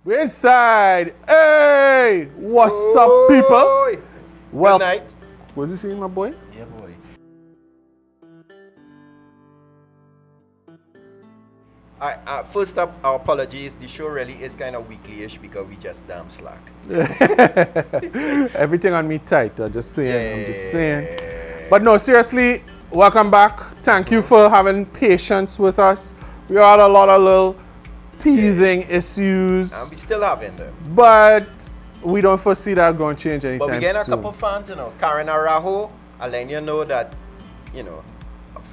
We're inside. Hey, what's up, people? Well, good night. Was he seeing my boy? Yeah, boy. First up, our apologies. The show really is kind of weekly-ish because we just damn slack. Everything on me tight. I'm just saying. I'm just saying. But no, seriously, welcome back. Thank you for having patience with us. We had a lot of little teething issues. And we still having them. But we don't foresee that going to change anytime soon. But we get a couple fans, Karyssa, I'll let you know that,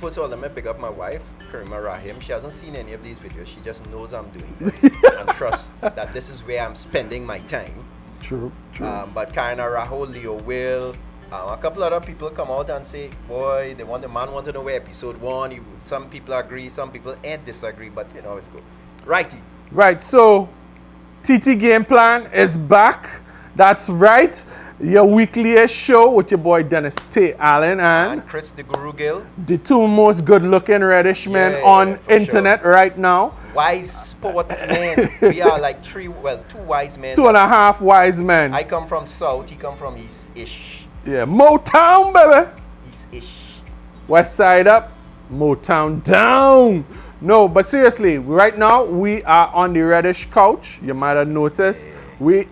first of all, let me pick up my wife, Karyssa Rahim. She hasn't seen any of these videos. She just knows I'm doing this and trusts that this is where I'm spending my time. True. But Karyssa, Leo Will, a couple other people come out and say, boy, the man want to know where episode 1. Some people agree, some people disagree, but you know how it's good. Righty. Right, so TT Gameplan is back. That's right. Your weekly show with your boy Dennis Taye Allen and Chris the Guru Gill. The two most good-looking reddish men on internet right now. Wise sportsmen. We are like two wise men. 2.5 wise men. I come from South, he come from East-ish. Yeah, Motown, baby. East-ish. West side up, Motown down. No, but seriously, right now we are on the reddish couch. You might have noticed. We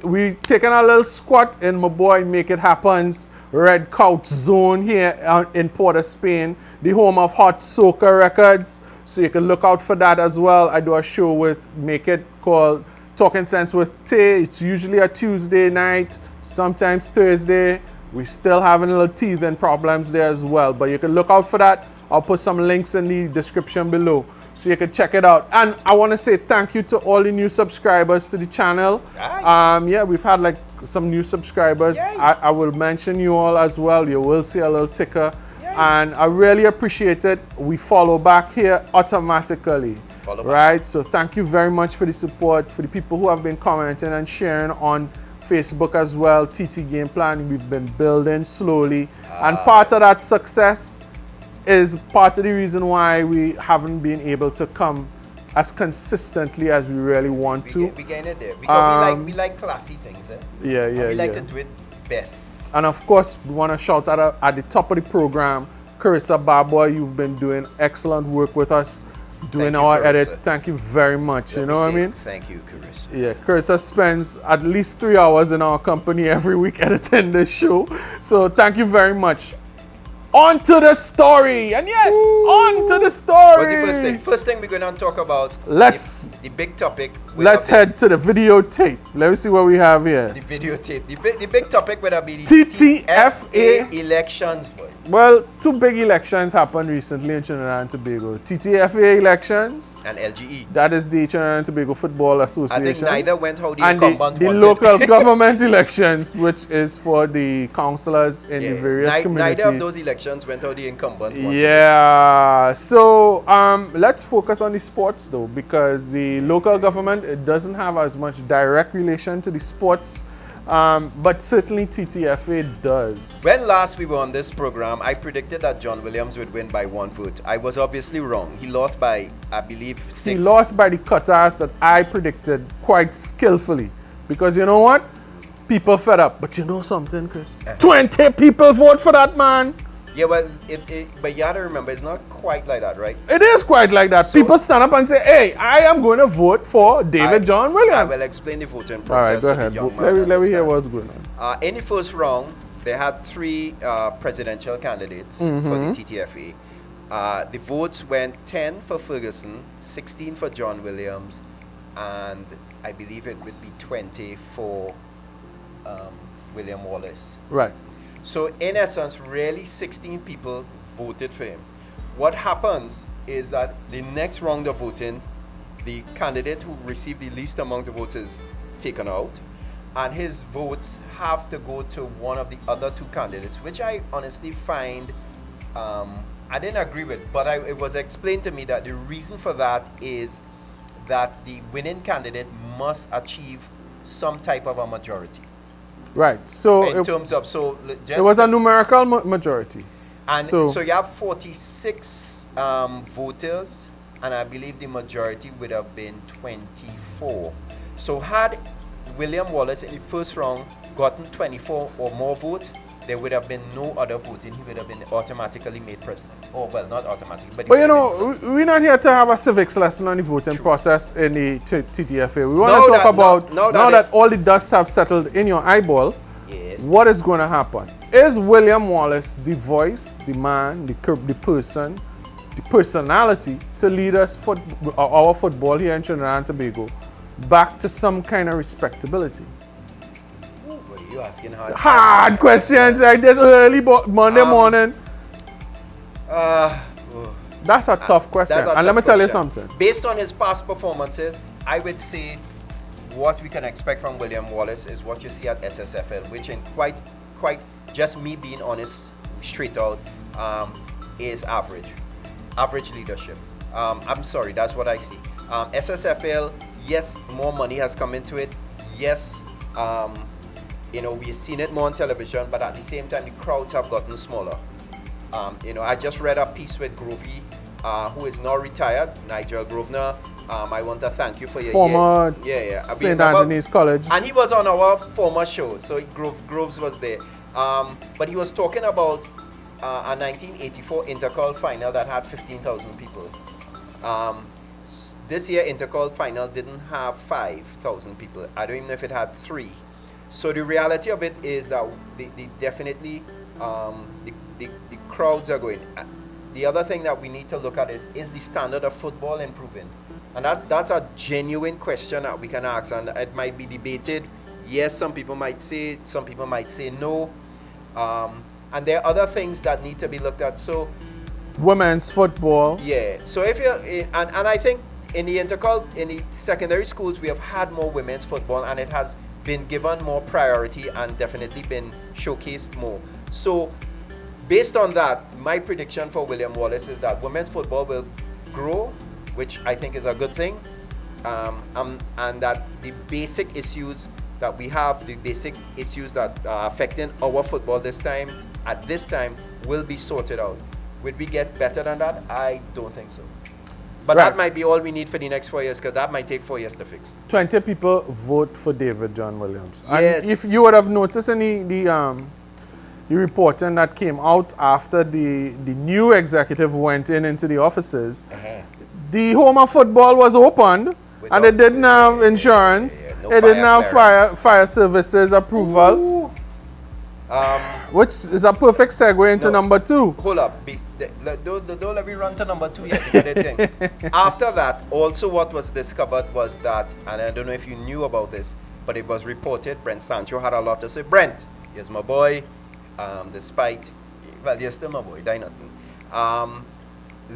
taking a little squat in my boy Make It Happen's red couch zone here in Port of Spain, the home of Hot Soca Records. So you can look out for that as well. I do a show with Make It called Talking Sense with Taye. It's usually a Tuesday night, sometimes Thursday. We're still having little teething problems there as well, but you can look out for that. I'll put some links in the description below so you can check it out. And I want to say thank you to all the new subscribers to the channel. Yeah, we've had like some new subscribers. I will mention you all as well. You will see a little ticker. And I really appreciate it. We follow back here automatically. Right? So thank you very much for the support, for the people who have been commenting and sharing on Facebook as well. TT Gameplan, we've been building slowly. And part of that success is part of the reason why we haven't been able to come as consistently as we really want to. We getting it there. Because we like classy things. Yeah. We like to do it best. And of course, we want to shout out at the top of the program, Karyssa, Babwah, you've been doing excellent work with us, doing our edit. Thank you very much. You know what I mean? Thank you, Karyssa. Yeah, Karyssa spends at least 3 hours in our company every week editing this show. So thank you very much. On to the story, and yes, on to the story. What's the first thing? First thing we're going to talk about the big topic. Let's head to the videotape. Let me see what we have here. The videotape. The big topic would have been the TTFA elections, boy. Well, 2 big elections happened recently in Trinidad and Tobago. TTFA elections. And LGE. That is the Trinidad and Tobago Football Association. I think neither went how the and incumbent the local government elections, which is for the councillors in the various communities. Neither of those elections went how the incumbent wanted. Yeah. So let's focus on the sports though, because the local government, it doesn't have as much direct relation to the sports. But certainly TTFA does. When last we were on this program, I predicted that John Williams would win by 1 vote. I was obviously wrong. He lost by, I believe, 6. He lost by the cutoffs that I predicted quite skillfully. Because you know what? People fed up. But you know something, Chris? 20 people vote for that man. Yeah, well, but you have to remember, it's not quite like that, right? It is quite like that. So people stand up and say, hey, I am going to vote for David John Williams. I will explain the voting process. All right, go ahead. Let me hear what's going on. In the first round, they had 3 presidential candidates for the TTFA. The votes went 10 for Ferguson, 16 for John Williams, and I believe it would be 20 for William Wallace. Right. So in essence, really 16 people voted for him. What happens is that the next round of voting, the candidate who received the least amount of votes is taken out, and his votes have to go to one of the other 2 candidates, which I honestly find I didn't agree with, but it was explained to me that the reason for that is that the winning candidate must achieve some type of a majority. Right. So in terms of it was a numerical majority. And so you have 46 voters, and I believe the majority would have been 24. So had William Wallace in the first round gotten 24 or more votes, there would have been no other voting. He would have been automatically made president. Oh, well, not automatically, but... But you know, we're not here to have a civics lesson on the voting process in the TTFA. We want to talk about, now that all the dust have settled in your eyeball, yes, what is going to happen? Is William Wallace the voice, the man, the person, the personality to lead us, our football here in Trinidad and Tobago, back to some kind of respectability? You asking hard questions like this early Monday morning. That's a tough question. And let me tell you something. Based on his past performances, I would say what we can expect from William Wallace is what you see at SSFL, which in quite just me being honest, straight out, is average leadership. I'm sorry, that's what I see. SSFL, yes, more money has come into it. Yes, you know, we've seen it more on television, but at the same time, the crowds have gotten smaller. You know, I just read a piece with Grovey, who is now retired, Nigel Grosvenor. I want to thank you for your former St. Anthony's College. And he was on our former show, so Groves was there. But he was talking about a 1984 intercol final that had 15,000 people. This year, intercol final didn't have 5,000 people. I don't even know if it had 3. So the reality of it is that the definitely the crowds are going. The other thing that we need to look at is the standard of football improving? And that's a genuine question that we can ask, and it might be debated. Yes, some people might say no. And there are other things that need to be looked at. So women's football. Yeah. So if you're and I think in the intercol, in the secondary schools, we have had more women's football, and it has been given more priority and definitely been showcased more. So based on that, my prediction for William Wallace is that women's football will grow, which I think is a good thing, and that the basic issues that we have, the basic issues that are affecting our football at this time will be sorted out. Would we get better than that? I don't think so. But that might be all we need for the next 4 years, because that might take 4 years to fix. 20 people vote for David John Williams. Yes. And if you would have noticed in the reporting that came out after the new executive went into the offices, the home of football was opened, and it didn't have insurance. It didn't have fire services approval. Which is a perfect segue into number 2. Hold up. Don't let me run to number 2 yet. After that, also what was discovered was that, and I don't know if you knew about this, but it was reported, Brent Sancho had a lot to say. Brent, here's my boy, despite, well, you're still my boy, die nothing.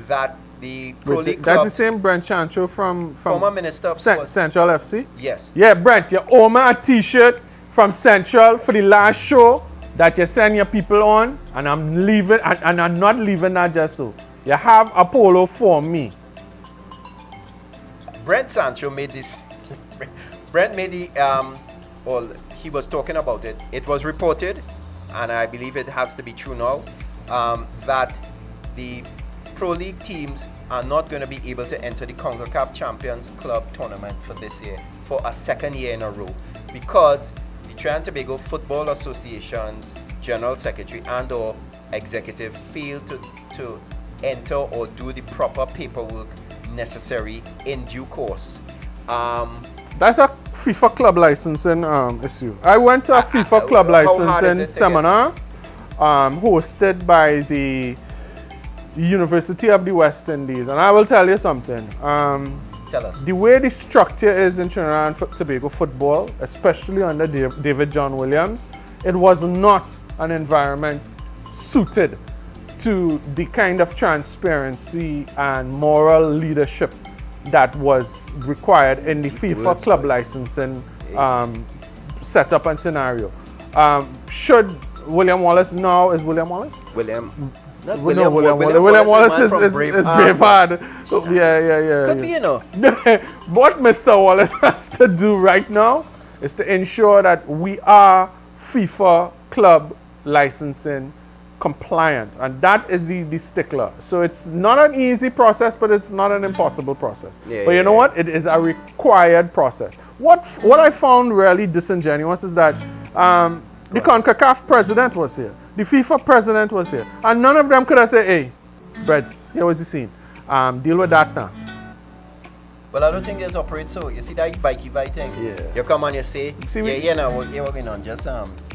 That the Pro League That's the same Brent Sancho from former minister of Central FC? Yes. Yeah, Brent, you owe me a t-shirt from Central for the last show that you send your people on, and I'm leaving, and I'm not leaving that just so. You have a polo for me. Brent Sancho made this. Brent made the, well, he was talking about it. It was reported, and I believe it has to be true now, that the Pro League teams are not going to be able to enter the CONCACAF Champions Club tournament for this year, for a second year in a row, because Trinidad and Tobago Football Association's General Secretary and or Executive failed to enter or do the proper paperwork necessary in due course. That's a FIFA club licensing issue. I went to a FIFA club licensing seminar hosted by the University of the West Indies, and I will tell you something. Tell us. The way the structure is in Trinidad and Tobago football, especially under David John Williams, it was not an environment suited to the kind of transparency and moral leadership that was required in the FIFA club licensing setup and scenario. Should William Wallace now, is William Wallace? William Wallace is Braveheart. Yeah. Could be, you know. What Mr. Wallace has to do right now is to ensure that we are FIFA club licensing compliant, and that is the stickler. So it's not an easy process, but it's not an impossible process. But you know what? It is a required process. What I found really disingenuous is that the CONCACAF president was here, the FIFA president was here, and none of them could have said, "Hey, Breds, here was the scene. Deal with that now." Well, I don't think it's operate so. You see that Vikey thing? Yeah. You come and you say, See, now what you're working on, just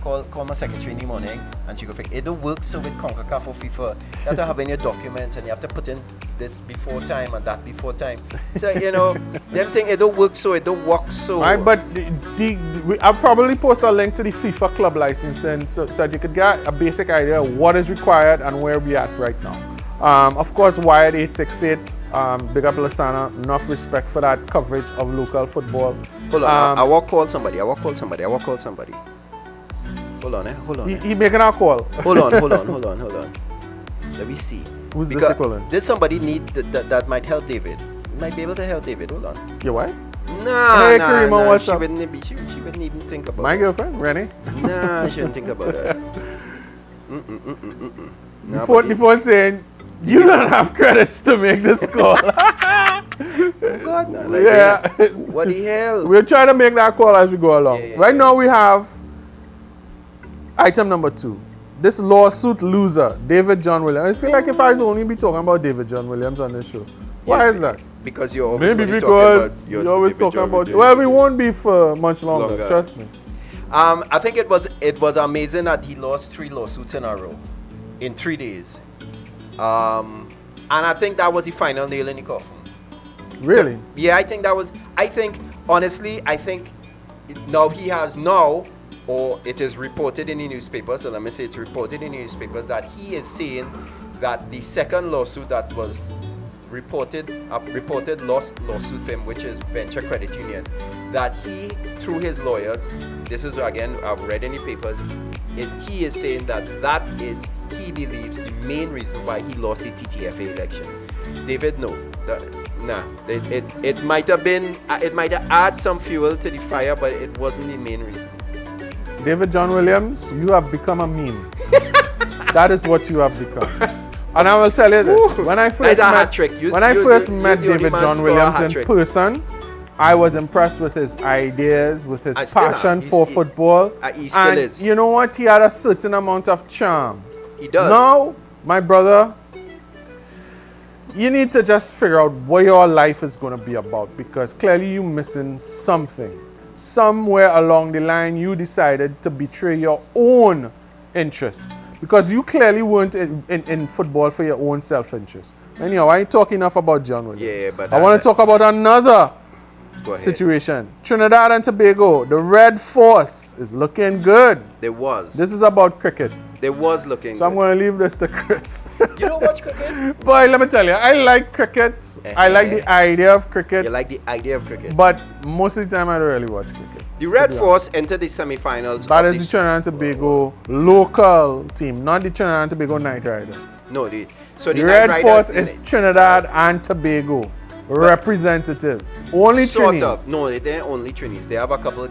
call my secretary in the morning and she go fix. It don't work so with CONCACAF or FIFA. You have to have in your documents and you have to put in this before time and that before time. So, them thing, it don't work so, it don't work so. Right, but I'll probably post a link to the FIFA club licensing so that you could get a basic idea of what is required and where we're at right now. Of course, Wired 868, big up Lasana, enough respect for that coverage of local football. Hold on, I will call somebody. Hold on. He making a call. Hold on. Let me see. Who's this calling? There's somebody that might help David. Might be able to help David. Hold on. Your wife? Nah, Karyssa, what's up? She wouldn't even think about My it. girlfriend, Rennie? Nah, she shouldn't think about that. Nah, Before saying, you don't have credits to make this call. God, nah, like, Yeah. What the hell? We'll try to make that call as we go along. Right now we have item number 2. This lawsuit loser, David John Williams. I feel like if I was only be talking about David John Williams on this show. Why is that? Because you're always Maybe because you're always talking about. Well, we won't be for much longer. Trust me. I think it was amazing that he lost 3 lawsuits in a row in 3 days. And I think that was the final nail in the coffin. Really? Yeah, I think honestly, now he has or it is reported in the newspaper, so let me say it's reported in the newspapers that he is saying that the second lawsuit that was reported lawsuit for him, which is Venture Credit Union, that he, through his lawyers, this is again, I've read in the papers, he is saying that is, he believes, the main reason why he lost the TTFA election. David, no. It might have been, it might have added some fuel to the fire, but it wasn't the main reason. David John Williams, you have become a meme. That is what you have become. And I will tell you this: when I first met David John Williams in person, I was impressed with his ideas, with his passion for football. He still is. You know what? He had a certain amount of charm. He does. Now, my brother, you need to just figure out what your life is going to be about, because clearly you're missing something. Somewhere along the line, you decided to betray your own interest, because you clearly weren't in football for your own self-interest. Anyhow, I ain't talking enough about John Williams. Yeah, but I want to talk about another situation. Trinidad and Tobago, the Red Force is looking good. This is about cricket. They was looking So I'm going to leave this to Chris. You don't watch cricket? Boy, let me tell you, I like cricket. I like the idea of cricket. You like the idea of cricket? But most of the time, I don't really watch cricket. The Red Force entered the semi-finals. That is the Trinidad and Tobago local team, not the Trinidad and Tobago Night Riders. No, the Red Force is Trinidad and Tobago representatives. Only Trinis. No, they're only Trinis. They have a couple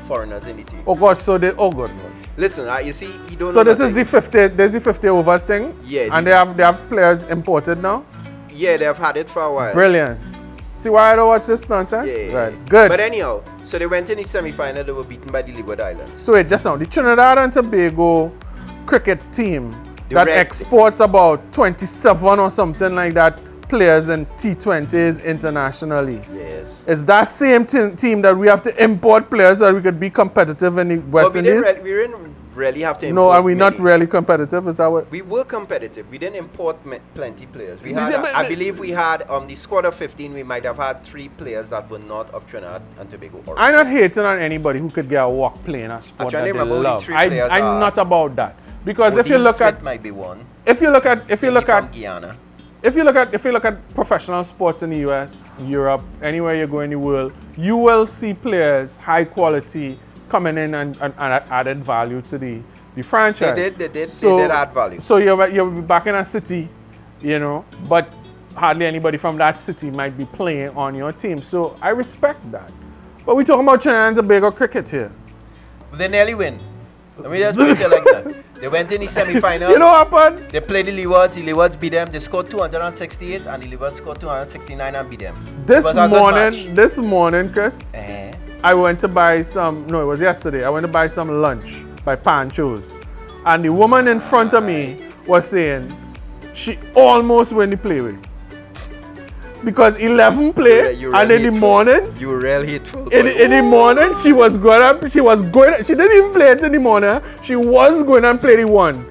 foreigners in the team. Oh gosh, so they good. Listen, you see, you don't. So this is the 50. There's the 50 overs thing. Yeah. And they have players imported now. Yeah, they have had it for a while. Brilliant. See why I don't watch this nonsense? Yeah. Right. Good. But anyhow, so they went in the semi-final. They were beaten by the Leeward Islands. So wait, just now, the Trinidad and Tobago cricket team exports about 27 or something like that players in T20s internationally. Yes. Is that same team that we have to import players so that we could be competitive in the West Indies? We didn't really have to import. No, are we not really competitive? Is that what? We were competitive. We didn't import plenty players. We had, I believe we had, the squad of 15, we might have had 3 players that were not of Trinidad and Tobago origin. I'm not hating on anybody who could get a walk playing a sport that they love. I'm not about that. Because if you look at, might be one. If you look at Guyana. If you look at professional sports in the US, Europe, anywhere you go in the world, you will see players high quality coming in and added value to the franchise. They did add value. So you'll be back in a city, but hardly anybody from that city might be playing on your team. So I respect that. But we're talking about Trinidad and Tobago cricket here. They nearly win. Let me just put it like that. They went in the semi-final. You know what happened? They played the Leewards. The Leewards beat them. They scored 268 and the Leewards scored 269 and beat them. This morning, Chris, I went to buy some, no, it was yesterday. I went to buy some lunch by Pancho's. And the woman in front of me was saying she almost won the play with. Because 11 play, and in the morning, you were real hateful. In the morning, she didn't even play it in the morning. She was going and play the one.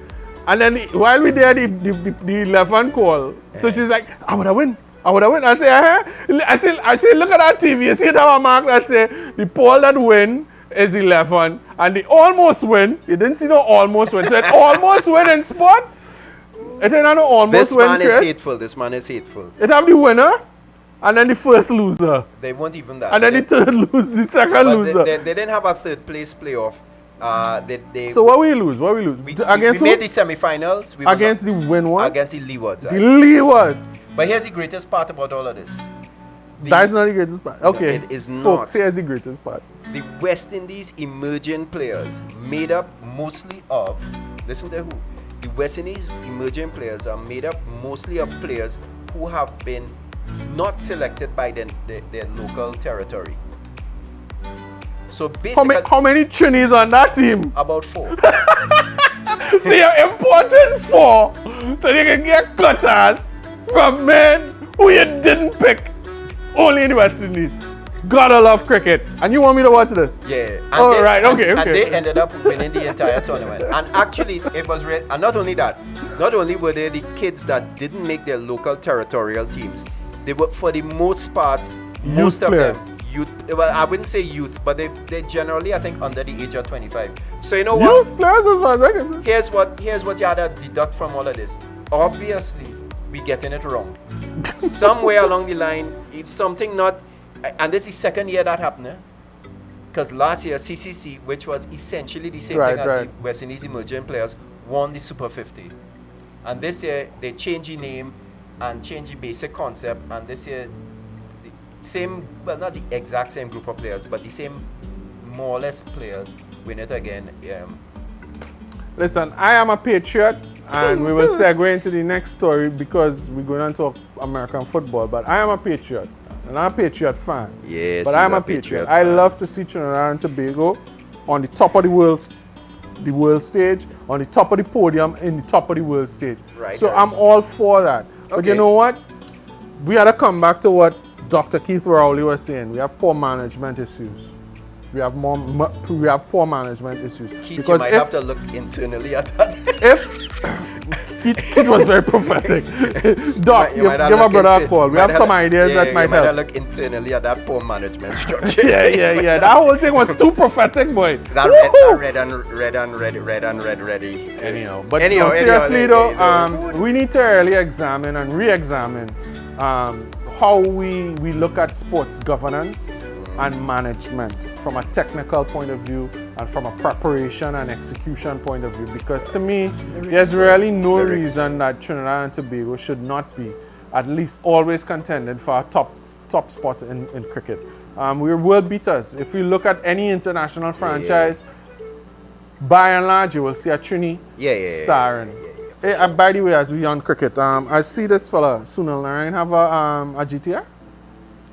And then while we there, the 11 call. So she's like, I would have win. I say, I say, look at that TV. You see that mark that say the poll that win is 11, and the almost win. You didn't see no almost win. So it almost win in sports. It ain't no almost win, Chris. This man is hateful. It have the winner, and then the first loser. They weren't even that. And then the third loser, the second loser. They didn't have a third place playoff. So what we lose? Against we made the semi-finals. Against the win ones? Against the Leewards. The Leewards. But here's the greatest part about all of this. That's not the greatest part. Okay. It is not. Folks, here's the greatest part. The West Indies emerging players made up mostly of, listen to who? The West Indies emerging players are made up mostly of players who have been not selected by their local territory. So basically, how many Chinese on that team? About 4. So you're importing 4 so you can get cutters from men who you didn't pick only in the West Indies. Gotta love cricket. And you want me to watch this? Yeah. Okay. And they ended up winning the entire tournament. And actually, it was and not only that, not only were they the kids that didn't make their local territorial teams, they were, for the most part, most of them youth. Well, I wouldn't say youth, but they generally, I think, under the age of 25. So you know what? Youth players, as far as I can say. Here's what you had to deduct from all of this. Obviously, we getting it wrong. Somewhere along the line, it's something not. And this is the second year that happened, because last year CCC, which was essentially the same thing as the West Indies emerging players, won the Super 50. And this year they changed the name and changed the basic concept. And this year, the same, well, not the exact same group of players, but the same more or less players win it again. Listen, I am a Patriot, and we will segue into the next story because we're going to talk American football. But I am a Patriot. And I'm a Patriot fan. Yes, but I'm a Patriot. I love to see Trinidad and Tobago on the top of the world stage, on the top of the podium, in the top of the world stage. So I'm all for that. Okay. But you know what? We had to come back to what Dr. Keith Rowley was saying. We have poor management issues. We have poor management issues. Keith, because you might have to look internally at that. Keith was very prophetic. Doc, give my brother a call. We have some ideas that might help. You might look internally at that poor management structure. Yeah. That whole thing was too prophetic, boy. That red and ready. Anyhow, seriously though, we need to really examine and re-examine how we look at sports governance and management from a technical point of view and from a preparation and execution point of view, because to me there's really no reason that Trinidad and Tobago should not be at least always contended for a top spot in cricket. We're world beaters. If you look at any international franchise, by and large you will see a Trini starring. Hey, by the way, as we on cricket, I see this fella Sunil Narayan have a GTR.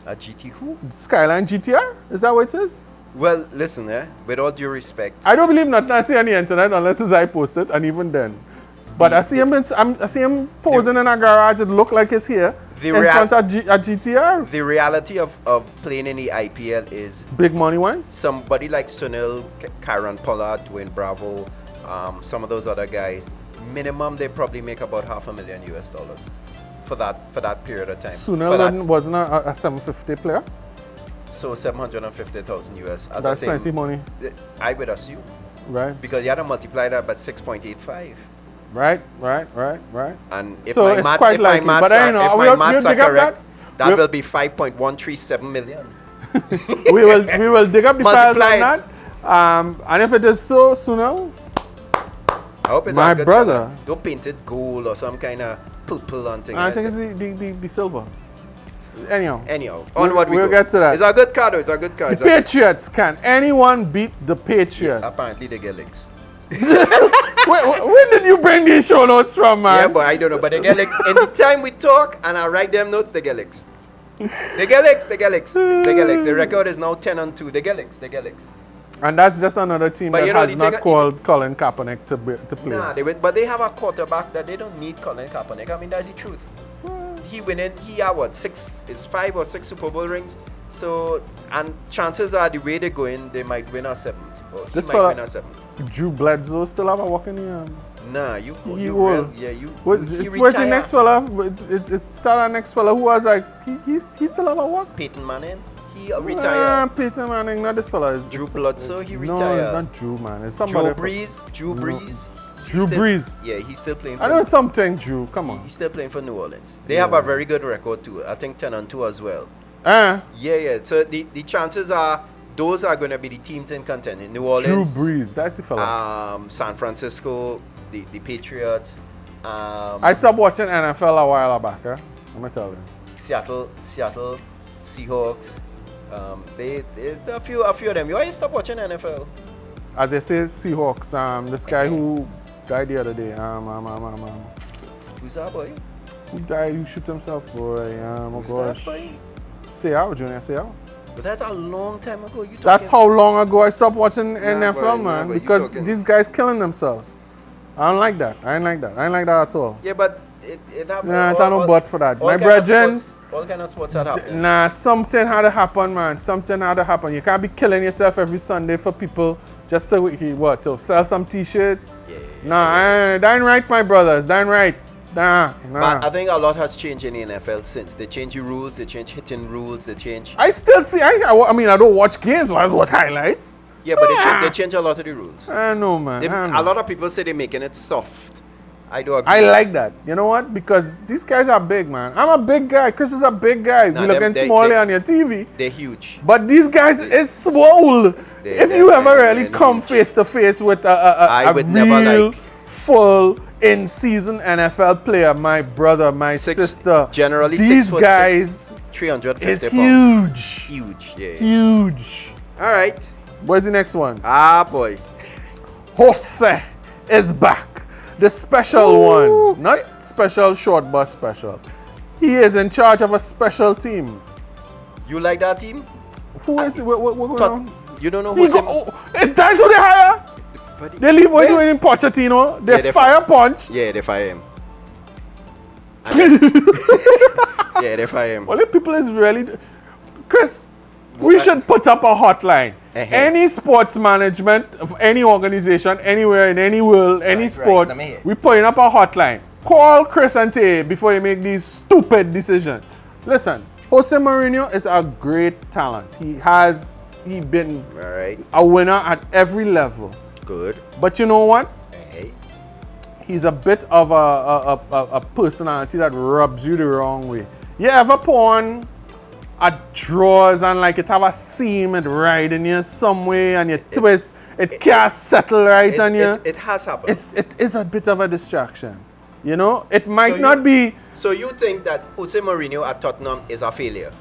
A GT who? Skyline GTR? Is that what it is? Well, listen, with all due respect, I don't believe nothing I see on the internet unless it's I posted, and even then. But I see him posing in a garage. It look like it's here in front of a GTR. The reality of playing in the IPL is big money one. Somebody like Sunil, Karen Pollard, Dwayne Bravo, some of those other guys, minimum they probably make about $500,000 US for that period of time. Sunil wasn't a 750 player? So 750,000 US. That's plenty money. I would assume. Right. Because you had to multiply that by 6.85. Right. And if so my it's quite likely. But I know, if my maths are correct, that will be 5.137 million. we will dig up the files on that. And if it is so, Sunil, I hope it's my brother. Color. Don't paint it gold or some kind of purple on thing. I think it's the silver. Anyhow, we'll get to that. It's a good card. The Patriots. Can anyone beat the Patriots? Apparently they get legs. When did you bring these show notes from, man? Yeah, but I don't know. But they get licks. Anytime we talk and I write them notes, they get licks. They get licks. The record is now 10-2. They get licks. And that's just another team But that you know, has not called Colin Kaepernick to play. Nah, but they have a quarterback that they don't need Colin Kaepernick. I mean, that's the truth. He had what, 5 or 6 Super Bowl rings. So, and chances are the way they're going, they might win a 7th. Or he This might fella, win a 7th. Drew Bledsoe still have a walk in the Nah, you will. Where's the retire. next fella? It's still our next fella who was like, he still have a walk? Peyton Manning, he retired. Peter Manning, not this fella. Drew Bledsoe, he No, retired. it's not Drew, man. It's somebody. Drew Brees. Drew Brees. Yeah, he's still playing. I know something, Drew. Come on. He's still playing for New Orleans. They have a very good record too. I think 10-2 as well. Yeah. So the chances are those are going to be the teams in contention. New Orleans. Drew Brees, that's the fella. San Francisco, the Patriots. I stopped watching NFL a while back. I'm gonna tell you. Seattle Seahawks. They a few of them. Why you stop watching NFL? As I say, Seahawks. This guy who died the other day. Who's that boy? Who died? Who shoot himself, boy? Oh Who's gosh. that boy? Seau, Junior Seau. But that's a long time ago. That's how long ago I stopped watching NFL, boy, man. boy, because these guys killing themselves. I don't like that. I ain't like that at all. Yeah, but it Nah, it's no but for that. My brethrens. All kind of sports had happened. Nah, something had to happen, man. Something had to happen. You can't be killing yourself every Sunday for people just to sell some t-shirts. That ain't right, my brothers. That ain't right. Nah. But I think a lot has changed in the NFL since. They changed the rules, they changed hitting rules, they changed... I still see, I don't watch games, but I watch highlights. Yeah, but they changed a lot of the rules. I know, man. A lot of people say they're making it soft. I do agree. I like that. You know what? Because these guys are big, man. I'm a big guy. Chris is a big guy. Nah, we looking small on your TV. They're huge. But these guys is swole. If you ever really come face to face with a real, full in-season NFL player, my brother, my sister, generally these guys 350 is pounds. Huge. Huge. All right. Where's the next one? Boy. Jose is back. The special one. Not special short bus special. He is in charge of a special team. You like that team? Who is it? What going on? You don't know who's it's that's who they hire? They leave what doing in Pochetino. They fire Punch. Yeah, they fire him. Yeah, they fire him. Well, if people is really... Chris, we should put up a hotline. Any sports management of any organization, anywhere in any world, any sport, we putting up a hotline. Call Chris and Taye before you make these stupid decisions. Listen, Jose Mourinho is a great talent. He been a winner at every level. Good. But you know what? He's a bit of a personality that rubs you the wrong way. You ever porn a drawers and like it have a seam and ride in you some way and you twist, it can't settle right on you. It has happened. It is a bit of a distraction. You know, it might not be. So you think that Jose Mourinho at Tottenham is a failure?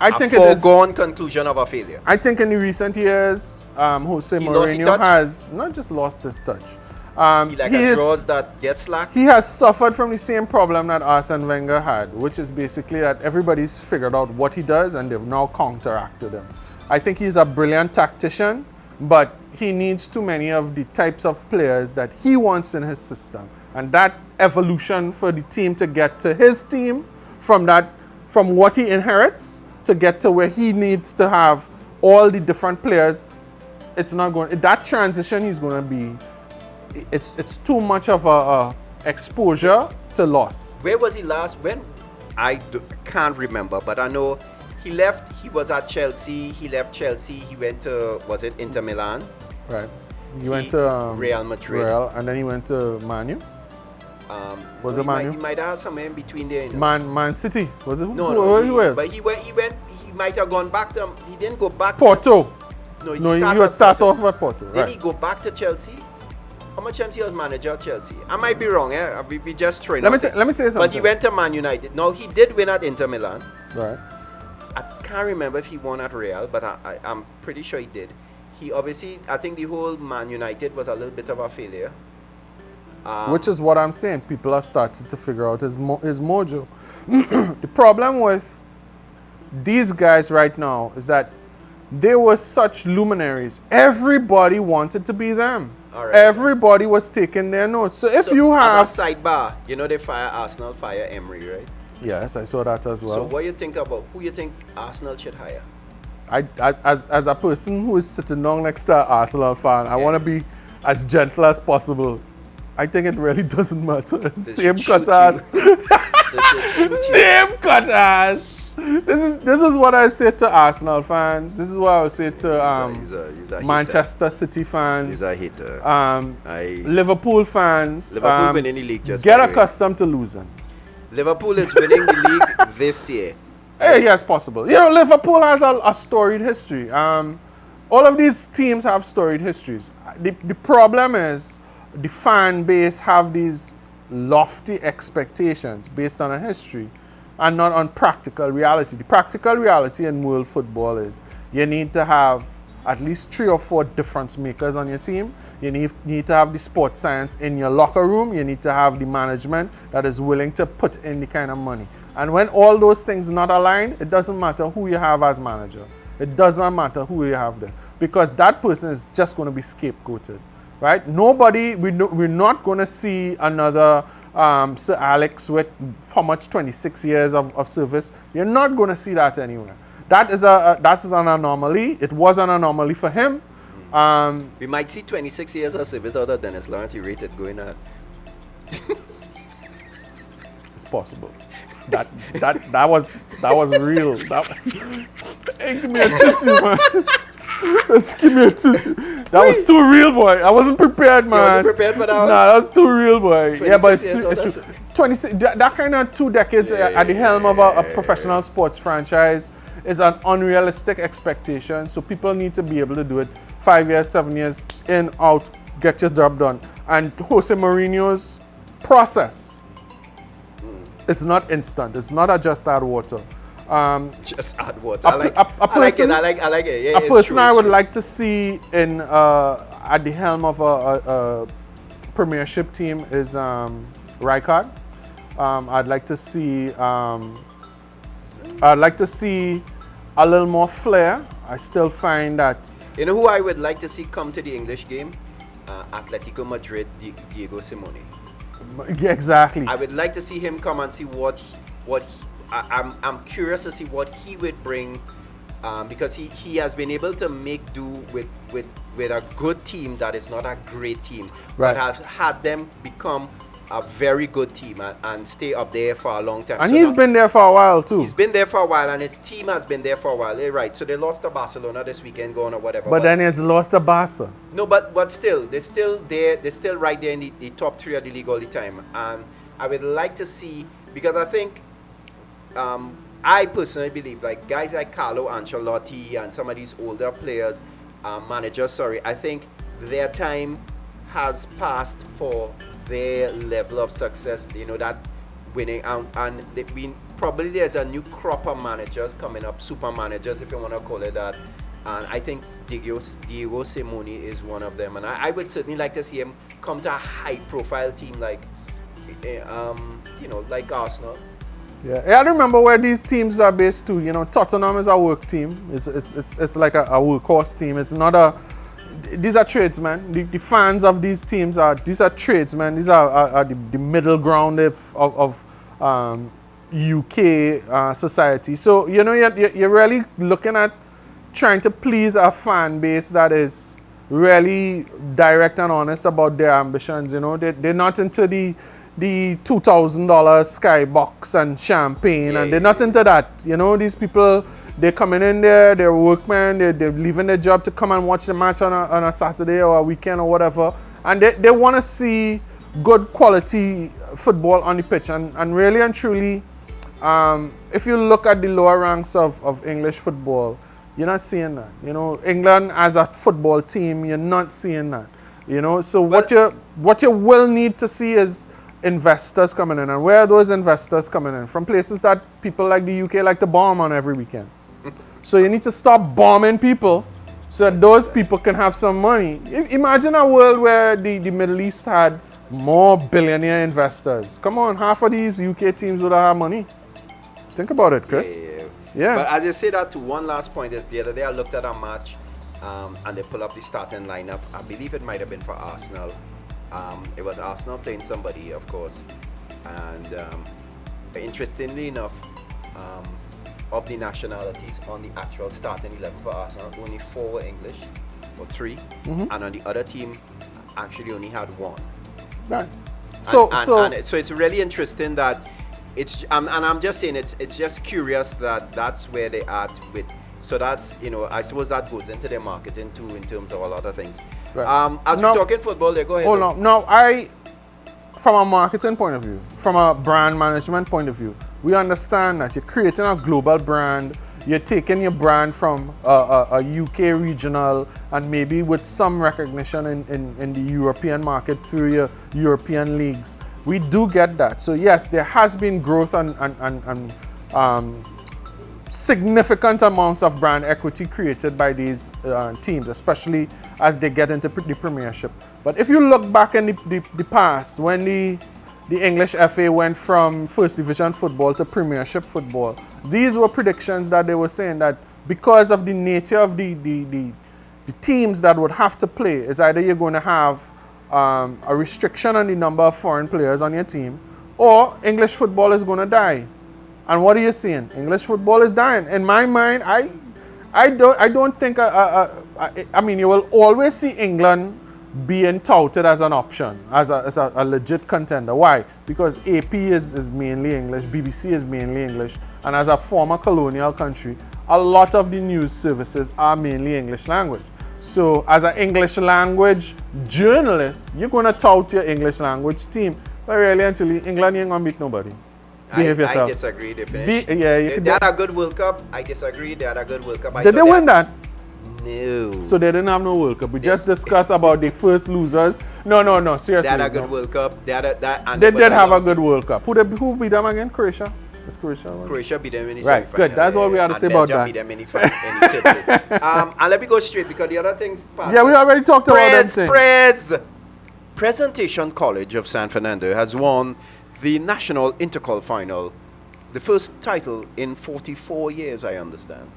I think it is a foregone conclusion of a failure. I think in the recent years, Jose Mourinho has not just lost his touch. Draws that get slack. He has suffered from the same problem that Arsene Wenger had, which is basically that everybody's figured out what he does and they've now counteracted him. I think he's a brilliant tactician, but he needs too many of the types of players that he wants in his system. And that evolution for the team to get to his team from what he inherits to get to where he needs to have all the different players, it's not going. That transition is going to be. It's too much of a exposure to loss. Where was he last? When? Can't remember, but I know he left. He was at Chelsea. He left Chelsea. He went to, was it Inter Milan? Right. He went to Real Madrid. And then he went to Man U. Was it Man U? He might have somewhere in between there. You know? Man City. Was it? No. But he went. He might have gone back to. He didn't go back. Porto. He would start off at Porto. Then he go back to Chelsea. How much times he was manager at Chelsea? I might be wrong, we just trained. Let me say something. But he went to Man United. Now, he did win at Inter Milan. Right. I can't remember if he won at Real, but I'm pretty sure he did. he obviously, I think the whole Man United was a little bit of a failure. Which is what I'm saying. People have started to figure out his mojo. The problem with these guys right now is that they were such luminaries. Everybody wanted to be them. All right. Everybody was taking their notes. So if you have... As a sidebar, you know they fire Arsenal, fire Emery, right? Yes, I saw that as well. So what you think about, who you think Arsenal should hire? As a person who is sitting down next to an Arsenal fan, I want to be as gentle as possible. I think it really doesn't matter. Same cut ass. Same cut ass. This is what I say to Arsenal fans. This is what I would say to Manchester City fans. He's a hater. Liverpool fans. Liverpool winning the league just get accustomed to losing. Liverpool is winning the league this year. Yes, possible. You know, Liverpool has a storied history. All of these teams have storied histories. The problem is the fan base have these lofty expectations based on a history and not on practical reality. The practical reality in world football is you need to have at least 3 or 4 difference makers on your team. You need to have the sports science in your locker room. You need to have the management that is willing to put in the kind of money. And when all those things not aligned, it doesn't matter who you have as manager. It doesn't matter who you have there. Because that person is just going to be scapegoated. Right? Nobody, we're not going to see another Sir Alex with how much, 26 years of service. You're not going to see that anywhere. That is an anomaly. It was an anomaly for him. We might see 26 years of service out of Dennis Lawrence. He rated going at. It's possible. That was real. Hey, give me a tissue, man. Just give me a tissue. That was too real, boy. I wasn't prepared, man. You wasn't prepared for that one? Nah, that was too real, boy. Yeah, but it's 26. That kind of 2 decades at the helm of a professional sports franchise is an unrealistic expectation. So people need to be able to do it 5 years, 7 years, in, out, get your job done. And Jose Mourinho's process, it's not instant. It's not just add water. Just add water. I like it. Yeah, a person I would like to see in at the helm of a Premiership team is Rijkaard. I'd like to see a little more flair. I still find that. You know who I would like to see come to the English game? Atletico Madrid, Diego Simeone. Yeah, exactly. I would like to see him come and see I'm curious to see what he would bring, because he has been able to make do with a good team that is not a great team, right, but has had them become a very good team and stay up there for a long time. And so he's been there for a while too. He's been there for a while, and his team has been there for a while. Right. So they lost to Barcelona this weekend, going or whatever. But then he's lost to Barca. No, but still, they're still there. They're still right there in the top 3 of the league all the time. And I would like to see, because I think, I personally believe, like guys like Carlo Ancelotti and some of these older players, managers, I think their time has passed for their level of success, you know, that winning, and they've been, probably there's a new crop of managers coming up, super managers if you want to call it that, and I think Diego Simeone is one of them, and I would certainly like to see him come to a high profile team like like Arsenal. Yeah, I remember where these teams are based too. You know, Tottenham is a work team. It's like a workhorse team. It's not a. These are tradesmen. The fans of these teams are tradesmen. These are the middle ground of UK society. So you know you're really looking at trying to please a fan base that is really direct and honest about their ambitions. You know, they're not into the $2,000 skybox and champagne, and they're not into that. You know, these people, they're coming in there, they're workmen, they're leaving their job to come and watch the match on a Saturday or a weekend or whatever, and they want to see good quality football on the pitch. And really and truly, if you look at the lower ranks of English football, you're not seeing that. You know, England as a football team, you're not seeing that. You know, so what you will need to see is investors coming in. And where are those investors coming in? From places that people like the UK like to bomb on every weekend. So you need to stop bombing people so that those people can have some money. Imagine a world where the Middle East had more billionaire investors. Come on, half of these UK teams would have money. Think about it, Chris. Yeah. But as you say that, to one last point is the other day I looked at a match and they pull up the starting lineup. I believe it might have been for Arsenal. It was Arsenal playing somebody, of course. And interestingly enough, of the nationalities on the actual starting 11 for Arsenal, only 4 were English, or 3. And on the other team, actually only had 1. Right. So it's really interesting that it's and I'm just saying it's just curious that that's where they are with. So that's, you know, I suppose that goes into their marketing too in terms of a lot of things. Right. As we're talking football, they go ahead. Oh no, from a marketing point of view, from a brand management point of view, we understand that you're creating a global brand. You're taking your brand from a UK regional and maybe with some recognition in the European market through your European leagues. We do get that. So yes, there has been growth and significant amounts of brand equity created by these teams, especially as they get into the Premiership. But if you look back in the past, when the English FA went from First Division football to Premiership football, these were predictions that they were saying that because of the nature of the teams that would have to play, is either you're going to have a restriction on the number of foreign players on your team, or English football is going to die. And what are you seeing? English football is dying. In my mind, I don't think I mean, you will always see England being touted as an option, as a legit contender. Why? Because AP is mainly English, BBC is mainly English, and as a former colonial country, a lot of the news services are mainly English language. So as an English language journalist, you're going to tout your English language team, but really and truly, England ain't going to beat nobody. Behave yourself. I disagree, definitely. They had a good World Cup. I disagree. They had a good World Cup. Did they win that? No. So they didn't have no World Cup. We just discussed about the first losers. No, seriously. They had a good World Cup. They did have a good World Cup. Who beat them again? Croatia? It's Croatia. Croatia beat them in the right, good. That's all we had to say about that. Beat them in the and let me go straight because the other things. Yeah, we already talked about them things. Presentation College of San Fernando has won the National Intercol Final, the first title in 44 years, I understand.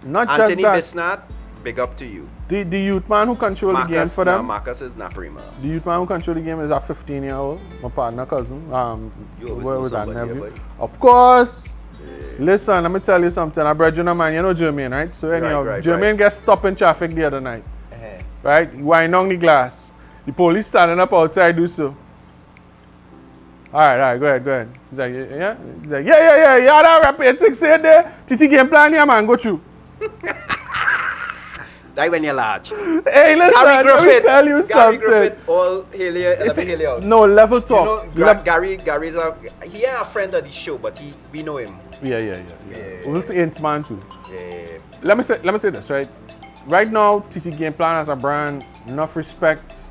Not Anthony just Bisnat, that. big up to you. The youth man who controls the game for them. Marcus is Naprima. The youth man who controls the game is a 15-year-old, my partner, cousin. Where was that? Nephew? Of course. Yeah. Listen, let me tell you something. I bred you a man, you know Jermaine, right? So anyhow, Jermaine gets stopped in traffic the other night. Right? Wind on the glass. The police standing up outside do so. All right, go ahead. He's like, yeah? He's like, yeah, that rapid 6 in there. TT game plan, yeah, man, go through. That when you're large. Hey, listen, let me tell you something. Gary Griffith, all hail you out. No, level talk. You know, Gary's he ain't a friend of the show, but we know him. Yeah. We'll see Ints man too. Yeah. Let me say this, right? Right now, TT Game Plan as a brand, enough respect.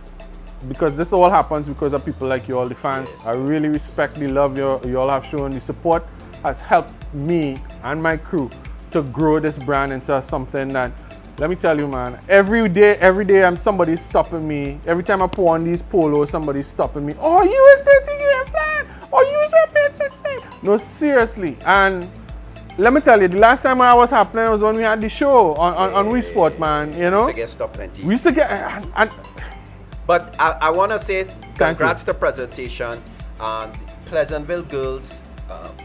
Because this all happens because of people like you all, the fans. Yes. I really respect the love you all have shown. The support has helped me and my crew to grow this brand into something that, let me tell you, man, every day somebody's stopping me. Every time I pour on these polos, somebody's stopping me. Oh, you is 30 Game Plan. Oh, you is rapid 16. No, seriously. And let me tell you, the last time I was happening was when we had the show on Wii Sport, man. You know? We used to get stopped plenty. We used to get... But I want to say congrats to presentation. Pleasentville girls,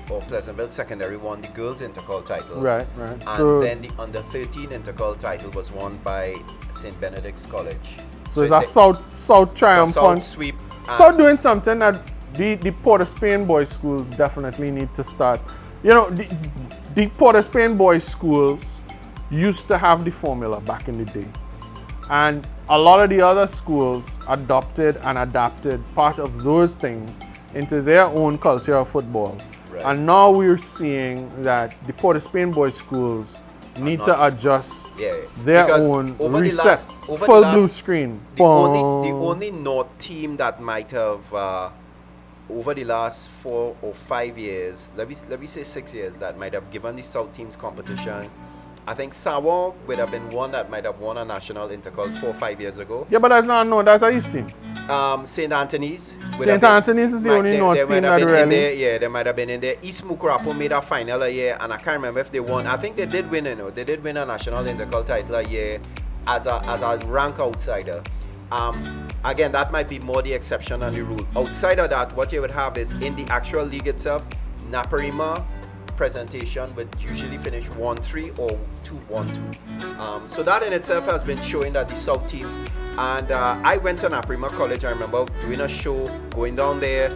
or Pleasentville Secondary won the girls intercol title. Right. And then the under 13 intercol title was won by St. Benedict's College. So it's a South triumph. South sweep. So doing something that the Port of Spain boys schools definitely need to start. You know, the Port of Spain boys schools used to have the formula back in the day. And a lot of the other schools adopted and adapted part of those things into their own culture of football. Right. And now we're seeing that the Port of Spain boys schools need to adjust their own reset, full blue screen. The only North team that might have, over the last 4 or 5 years, let me say 6 years, that might have given the South teams competition I think Sawa would have been one that might have won a national intercol 4 or 5 years ago. Yeah, but that's not no. That's a East team. St. Anthony's. St. Anthony's is the only North team that really. Yeah, they might have been in there. East Mukurapo made a final a year, and I can't remember if they won. I think they did win. They did win a national intercol title a year as a rank outsider. Again, that might be more the exception than the rule. Outside of that, what you would have is in the actual league itself, Naparima presentation would usually finish 1-3 or 2-1-2. So that in itself has been showing that the South teams, and I went to Naparima College. I remember doing a show, going down there,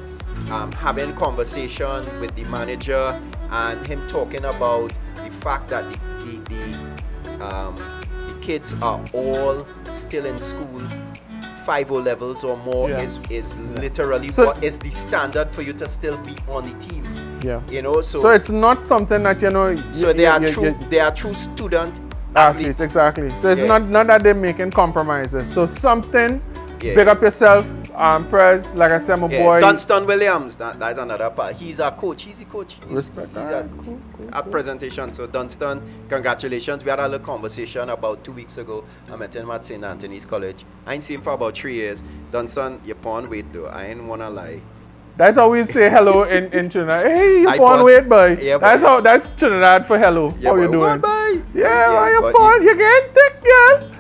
having conversation with the manager, and him talking about the fact that the kids are all still in school. 5 levels or more is literally what is the standard for you to still be on the team. Yeah. So it's not something that they are true student athletes. Exactly. So it's not that they're making compromises. So something. Big up yourself, Prez. Like I said, my boy. Dunstan Williams, that's another part. He's a coach. He's a coach. Respect. Cool. At presentation. So Dunstan, congratulations. We had a little conversation about 2 weeks ago. I met him at St. Anthony's College. I ain't seen him for about 3 years. Dunstan, you're pon weight though. I ain't wanna lie. That's how we say hello in Trinidad. Hey, you pon weight, boy. Yeah, that's Trinidad for hello. Yeah, how you doing? Yeah, you pon. You getting thick, girl.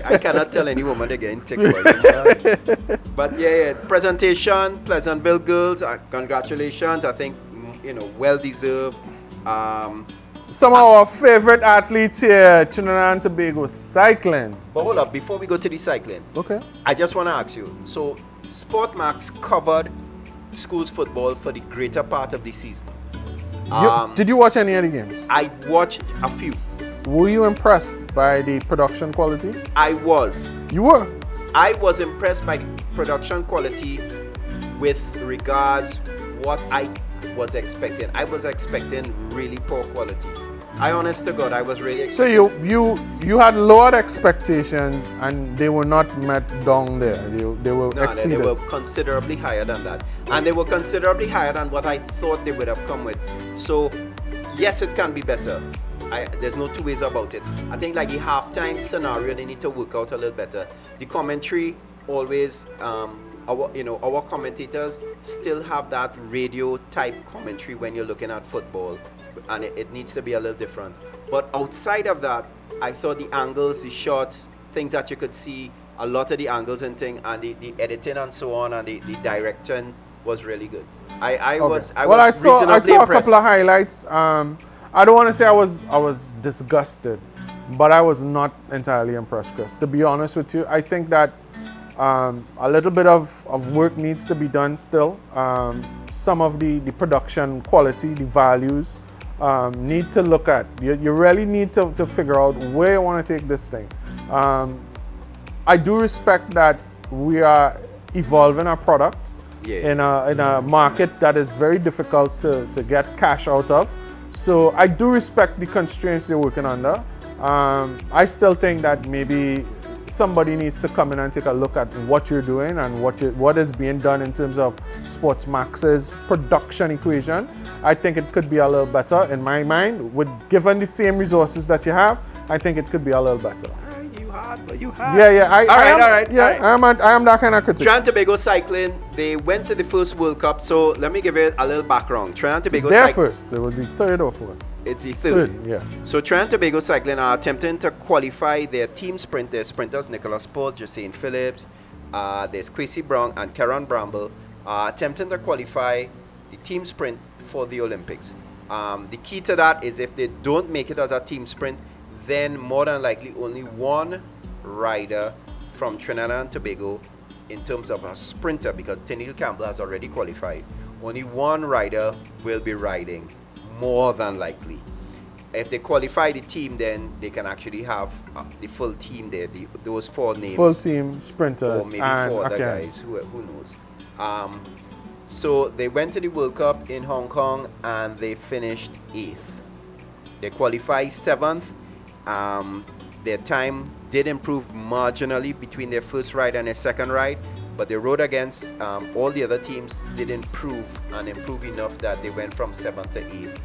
I cannot tell any woman they're getting thick. But presentation, Pleasentville girls, congratulations. I think, well deserved. Some of our favorite athletes here, Trinidad and Tobago, cycling. But hold up, before we go to the cycling, okay, I just want to ask you. So, Sportmax covered schools football for the greater part of the season. Did you watch any of the games? I watched a few. Were you impressed by the production quality? I was. You were? I was impressed by the production quality with regards what I was expecting. I was expecting really poor quality. I honest to God, I was really expecting. So you had lowered expectations and they were not met down there. They were exceeded. They were considerably higher than that. And they were considerably higher than what I thought they would have come with. So yes, it can be better. There's no two ways about it. I think like the halftime scenario, they need to work out a little better. The commentary always, our commentators still have that radio type commentary when you're looking at football, and it needs to be a little different. But outside of that, I thought the angles, the shots, things that you could see, a lot of the angles and things, and the editing and so on, and the direction was really good. I saw a couple of highlights. I don't want to say I was disgusted, but I was not entirely impressed, Chris. To be honest with you, I think that a little bit of work needs to be done still. Some of the production quality, the values, need to look at. You really need to figure out where you want to take this thing. I do respect that we are evolving our product in a market that is very difficult to get cash out of. So I do respect the constraints you're working under. I still think that maybe somebody needs to come in and take a look at what you're doing and what is being done in terms of Sportsmax's production equation. I think it could be a little better in my mind. Given the same resources that you have, I think it could be a little better. You hard. Yeah. I am that kind of critic. Trinidad and Tobago cycling, they went to the first World Cup. So let me give you a little background. Trinidad and Tobago cycling. First. It was the third or fourth. It's the third. Yeah. So Trinidad and Tobago cycling are attempting to qualify their team sprint. Their sprinters, Nicholas Paul, Jacine Phillips, there's Quasi Brown and Karen Bramble, attempting to qualify the team sprint for the Olympics. The key to that is if they don't make it as a team sprint, then more than likely only one rider from Trinidad and Tobago in terms of a sprinter, because Tennille Campbell has already qualified. Only one rider will be riding, more than likely. If they qualify the team, then they can actually have the full team there, those four names. Full team sprinters. Or maybe four other guys, who knows. So they went to the World Cup in Hong Kong and they finished 8th. They qualified 7th. Their time did improve marginally between their first ride and their second ride, but they rode against all the other teams, did improve enough that they went from 7th to 8th.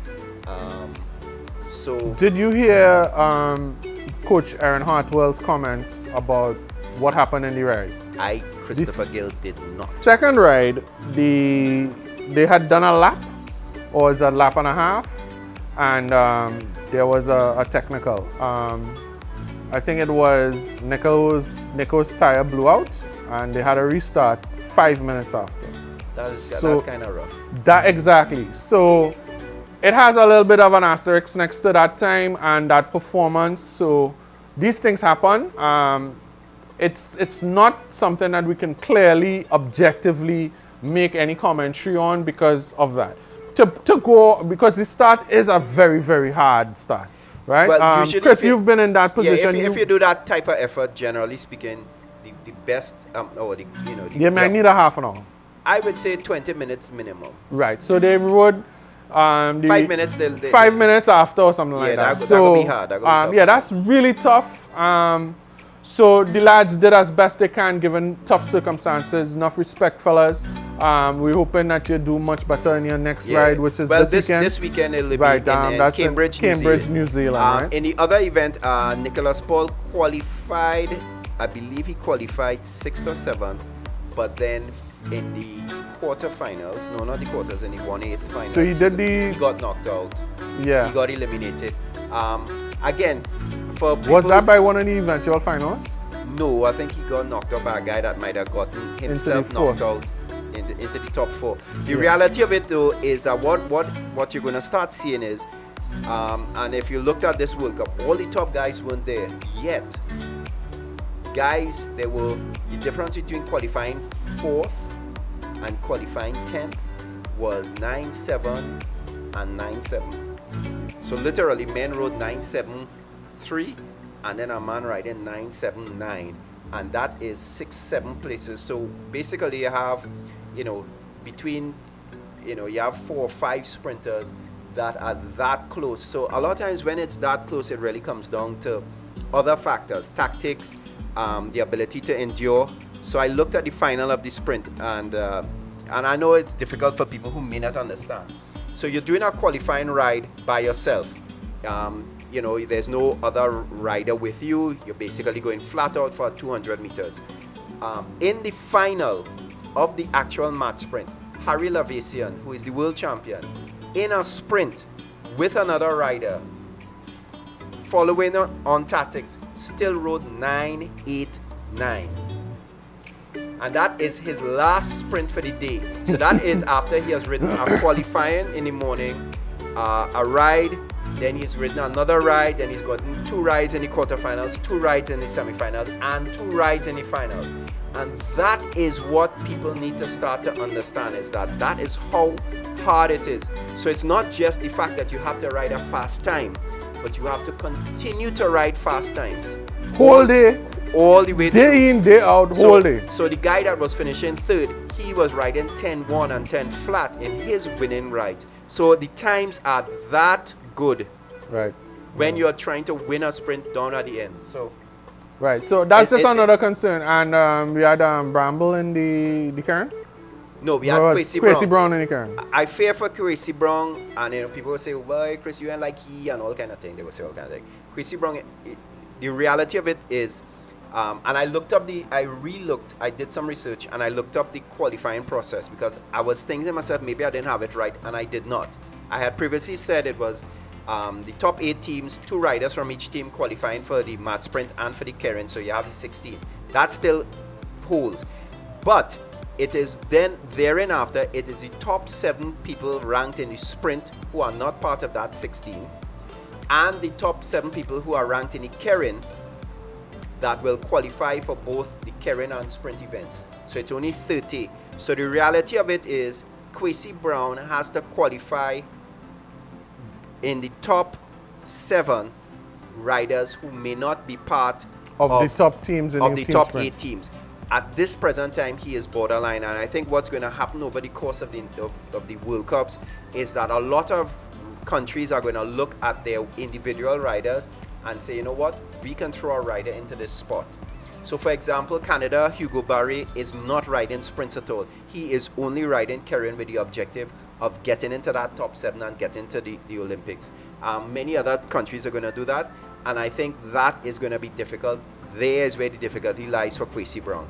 So did you hear Coach Aaron Hartwell's comments about what happened in the ride? Christopher Gill did not. Second ride, they had done a lap, or was a lap and a half, and there was a technical. I think it was Nico's tire blew out, and they had a restart 5 minutes after. That's kind of rough. That exactly. So it has a little bit of an asterisk next to that time and that performance. So these things happen. It's not something that we can clearly, objectively make any commentary on because of that. To go, because the start is a very, very hard start, right? Well, Chris, you've been in that position. If you do that type of effort, generally speaking, the best, you might need a half an hour. I would say 20 minutes minimum. Right. So they would 5 minutes. 5 minutes after or something like that. So that would be hard. Yeah, that's really tough. So the lads did as best they can given tough circumstances. Enough respect, fellas. We're hoping that you do much better in your next ride, which is this weekend. This weekend it'll be right, in Cambridge, New Zealand. In the other event, Nicholas Paul qualified. I believe he qualified 6th or 7th, but then in the quarterfinals, no, not the quarters, in the 1/8 finals. So he got knocked out. Yeah. He got eliminated. Again, for people, was that by one of the eventual finals? No, I think he got knocked out by a guy that might have gotten himself knocked out into the top 4. The reality of it though is that what you're gonna start seeing is, and if you looked at this World Cup, all the top guys weren't there yet. Guys, there were the difference between qualifying 4th and qualifying 10th was 9.7 and 9.7. So literally men rode 9.73 and then a man riding 9.79, and that is 6-7 places. So basically you have, between, you have 4 or 5 sprinters that are that close. So a lot of times when it's that close, it really comes down to other factors, tactics, the ability to endure. So I looked at the final of the sprint, and I know it's difficult for people who may not understand. So you're doing a qualifying ride by yourself. There's no other rider with you. You're basically going flat out for 200 meters. In the final of the actual match sprint, Harry Lavasian, who is the world champion, in a sprint with another rider, following on tactics, still rode 9.89. And that is his last sprint for the day. So that is after he has ridden a qualifying in the morning, a ride, then he's ridden another ride, then he's gotten 2 rides in the quarterfinals, 2 rides in the semifinals, and 2 rides in the finals. And that is what people need to start to understand, is that is how hard it is. So it's not just the fact that you have to ride a fast time, but you have to continue to ride fast times. Whole day. All the way day in, day out, whole day. So the guy that was finishing 3rd, he was riding 10.1 and 10 flat in his winning rides. So the times are that good. Right. When you're trying to win a sprint down at the end. So. Right. So that's just another concern. And we had Bramble in the current. No, we had Kwesi Brown in the current. I fear for Kwesi Brown, and people will say, "Well, Chris, you ain't like he," and all kind of thing. They will say all kind of thing. Kwesi Brown. The reality of it is. And I did some research and I looked up the qualifying process, because I was thinking to myself, maybe I didn't have it right, and I did not. I had previously said it was the top 8 teams, 2 riders from each team qualifying for the match sprint and for the Karen, so you have the 16. That still holds. But it is then, thereafter, it is the top 7 people ranked in the sprint who are not part of that 16, and the top 7 people who are ranked in the Karen that will qualify for both the Karen and sprint events. So it's only 30. So the reality of it is Kwesi Brown has to qualify in the top 7 riders who may not be part of the top teams in the top 8 teams. At this present time, he is borderline, and I think what's going to happen over the course of the World Cups is that a lot of countries are going to look at their individual riders and say, you know what, we can throw a rider into this spot. So for example, Canada, Hugo Barry is not riding sprints at all. He is only riding Karen with the objective of getting into that top 7 and getting to the Olympics. Many other countries are going to do that, and I think that is going to be difficult. There is where the difficulty lies for Kwesi Brown.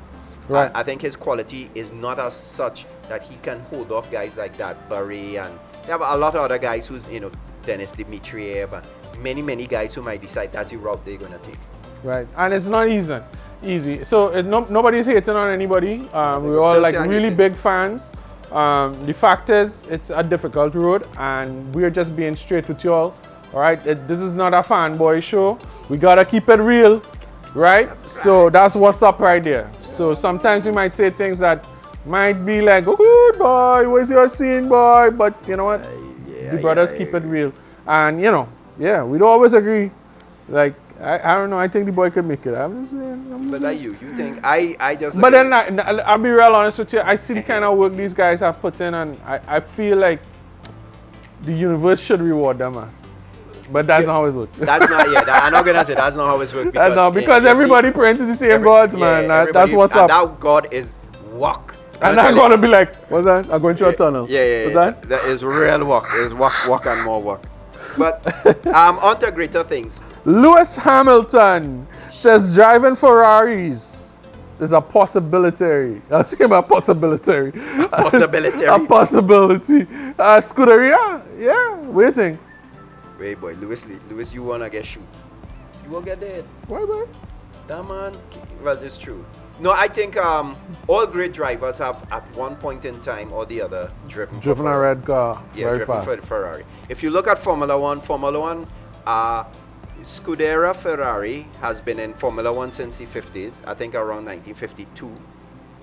Right. I think his quality is not as such that he can hold off guys like that, Barry, and there are a lot of other guys who's, Dennis Dimitriev, and many guys who might decide that's the route they're going to take. Right, and it's not easy. So nobody's hating on anybody. We're all like really big fans. The fact is, it's a difficult road, and we're just being straight with y'all. All right, this is not a fanboy show. We gotta keep it real, right? So that's what's up right there. So sometimes we might say things that might be like, "Oh, good boy, where's your scene, boy?" But you know what? The brothers keep it real, and we don't always agree. Like I don't know. I think the boy could make it. I'm just saying. But like you think I just. But then I'll be real honest with you. I see the kind of work these guys have put in, and I feel like the universe should reward them, man. But that's not how it works. That's not I'm not gonna say that's not how it works. Because everybody praying to the same gods, man. That's what's up. That God is walk. And I'm gonna be like, what's that? I'm going through a tunnel. What's that? That is real walk. It's walk and more walk. But on to greater things. Lewis Hamilton says driving Ferraris is a possibility. I was thinking about possibility. A possibility. Scuderia? Yeah, waiting. Wait, boy. Lewis, you wanna get shoot. You won't get dead. Why, boy? That man, well, it's true. No, I think all great drivers have at one point in time or the other driven a red car very fast. For Ferrari. If you look at Formula One, Scuderia Ferrari has been in Formula One since the 50s. I think around 1952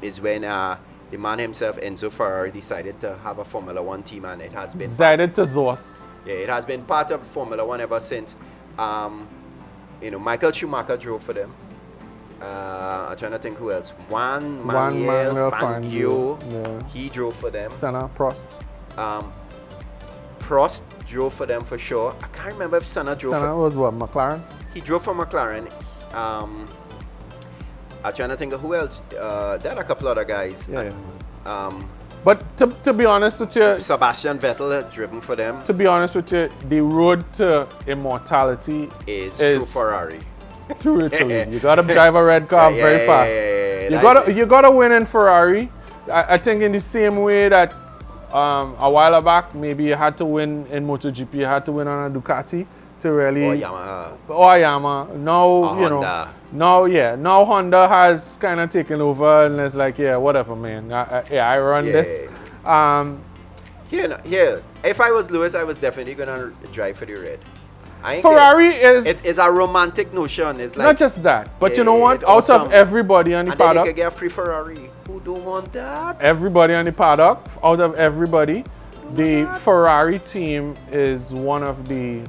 is when the man himself, Enzo Ferrari, decided to have a Formula One team, and it has been decided to Zos. Yeah, it has been part of Formula One ever since. Michael Schumacher drove for them. I'm trying to think who else. Juan Manuel Fangio, he drove for them. Senna, Prost. Prost drove for them for sure. I can't remember if Senna drove. Senna was what, McLaren? He drove for McLaren. I'm trying to think of who else. There are a couple other guys. But to be honest with you, Sebastian Vettel has driven for them. To be honest with you, the road to immortality is through Ferrari. Through Italy. You gotta drive a red car very fast. You gotta win in Ferrari. I think in the same way that a while back, maybe you had to win in MotoGP, you had to win on a Ducati to really. Or Yamaha. Or Yamaha. Now, Honda. Now Honda has kind of taken over, and it's like, whatever, man. I run this. Here. If I was Lewis, I was definitely gonna drive for the red. Ferrari is... It's a romantic notion. It's like, not just that, but you know what? Out of everybody on the paddock... And then you can get a free Ferrari. Who don't want that? Everybody on the paddock, out of everybody, the Ferrari team is one of the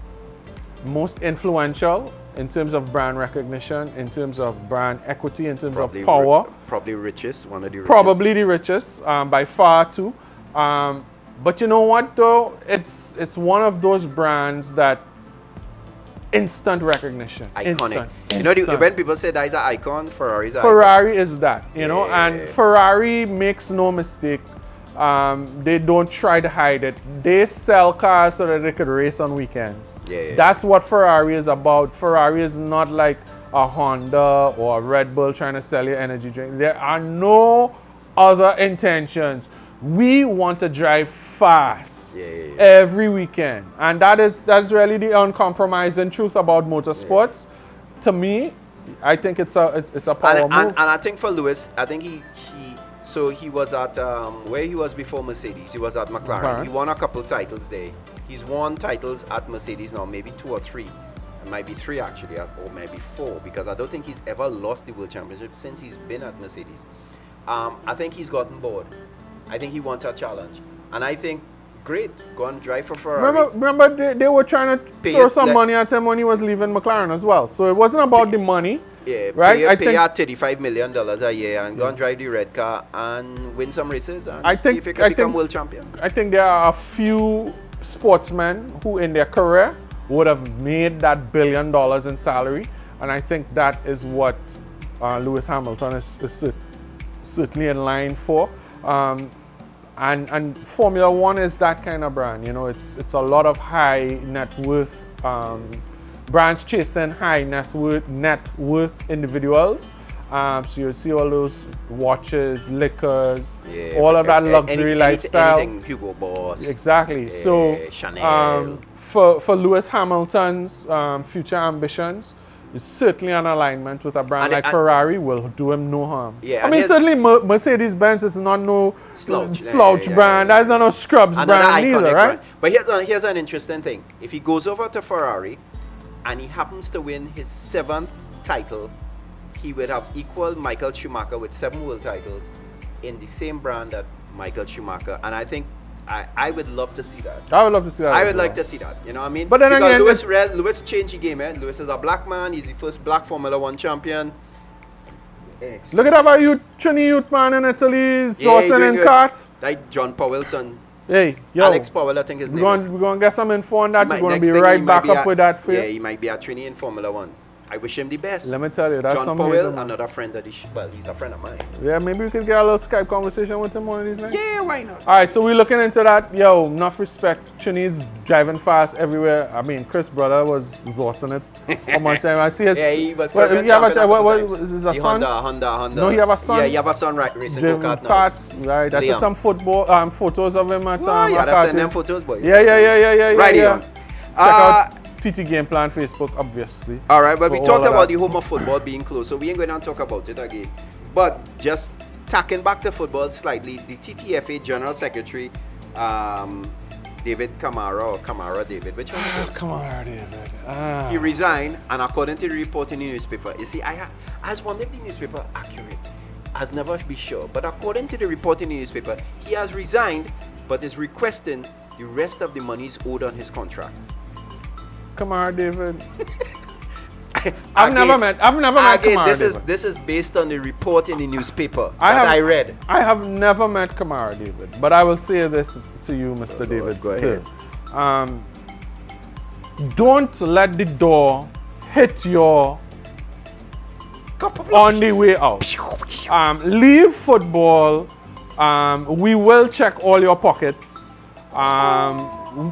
most influential in terms of brand recognition, in terms of brand equity, in terms of power. Probably richest, one of the richest. Probably the richest, by far too. But you know what though? It's one of those brands that instant recognition. Iconic. Instant. When people say that is an icon, Ferrari is that, and Ferrari makes no mistake. They don't try to hide it. They sell cars so that they could race on weekends. That's what Ferrari is about. Ferrari is not like a Honda or a Red Bull trying to sell you energy drink. There are no other intentions. We want to drive fast every weekend, and that's really the uncompromising truth about motorsports. To me, I think it's a power move. And I think for Lewis, I think he was at where he was before Mercedes. He was at McLaren. He won a couple titles there. He's won titles at Mercedes now, maybe 2 or 3. It might be 3 actually, or maybe 4, because I don't think he's ever lost the World Championship since he's been at Mercedes. I think he's gotten bored. I think he wants a challenge. And I think, great, go and drive for Ferrari. Remember they were trying to throw some money at him when he was leaving McLaren as well. So it wasn't about the money. Right? Pay $35 million a year and go and drive the red car and win some races and see if you can become world champion. I think there are a few sportsmen who in their career would have made that $1 billion in salary. And I think that is what Lewis Hamilton is certainly in line for. And Formula One is that kind of brand, it's a lot of high net worth brands chasing high net worth individuals. So you'll see all those watches, liquors, all of that luxury lifestyle. Anything Hugo Boss. Exactly. So Chanel. For Lewis Hamilton's future ambitions, it's certainly an alignment with a brand like Ferrari will do him no harm. Yeah, I mean, certainly Mercedes-Benz is not no slouch brand. That's not no scrubs brand either, right? Brand. But here's an interesting thing. If he goes over to Ferrari and he happens to win his 7th title, he would have equal Michael Schumacher with 7 world titles in the same brand that Michael Schumacher. And I think I would love to see that. I would love to see that. I would like to see that. You know what I mean? But then because again, Lewis changed the game. Lewis is a black man. He's the first black Formula 1 champion. Look at that Trini youth man in Italy, sourcing in cart. Like John Powell's son. Hey, yo. Alex Powell, I think his name is. We're going to get some info on that. We're going to be right back up with that for you. Yeah, he might be a Trini in Formula 1. I wish him the best. Let me tell you, that's John Powell, another friend of the he's a friend of mine. Yeah, maybe we could get a little Skype conversation with him one of these nights. Yeah, why not? All right, so we're looking into that. Yo, enough respect. Trinidad's driving fast everywhere. I mean, Chris' brother was exhausting it. Almost time. I see his. Yeah, he was. What is his a son? Honda. No, he have a son. Yeah, he have a son, right? Racing go-kart now. Parts, right? I took some photos of him at yeah, that's send them photos, boy. Yeah. Right yeah. on. Check out TT Gameplan Facebook, obviously. All right, but we talked about the home of football being closed, so we ain't going to talk about it again. But just tacking back to football slightly, the TTFA General Secretary, David Kamara David, which one is it? Kamara David. He resigned, and according to the report in the newspaper, you see, I was wondering if the newspaper accurate. I'll never be sure, but according to the report in the newspaper, he has resigned, but is requesting the rest of the monies owed on his contract. Kamara David. I've never met Kamara David. This is based on the report in the newspaper I read. I have never met Kamara David, but I will say this to you, Mr. David. Go ahead. Don't let the door hit your on the way out. Leave football. We will check all your pockets.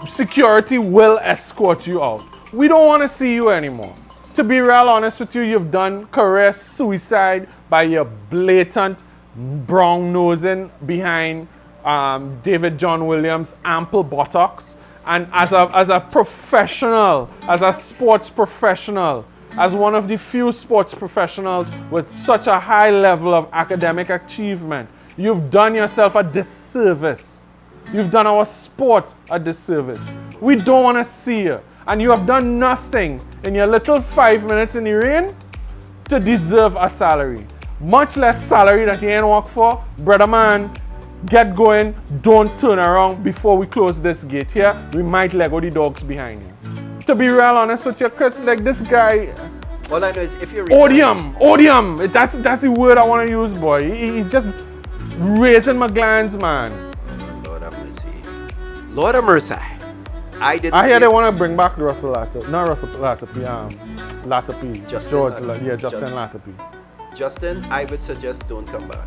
Security will escort you out. We don't want to see you anymore. To be real honest with you, you've done career suicide by your blatant brown nosing behind David John Williams' ample buttocks. And as a professional, as a sports professional, as one of the few sports professionals with such a high level of academic achievement, you've done yourself a disservice. You've done our sport a disservice. We don't want to see you. And you have done nothing in your little 5 minutes in the rain to deserve a salary. Much less salary that you ain't work for. Brother man, get going. Don't turn around before we close this gate here. We might Lego the dogs behind you. To be real honest with you, Chris, like this guy... All I know is if you're... Odium. That's the word I want to use, boy. He's just raising my glands, man. Lord have mercy. Lord of mercy. I hear they want to bring back Russell Latapy. Not Russell Latapy, Latapy. Justin Latapy. Justin, I would suggest don't come back.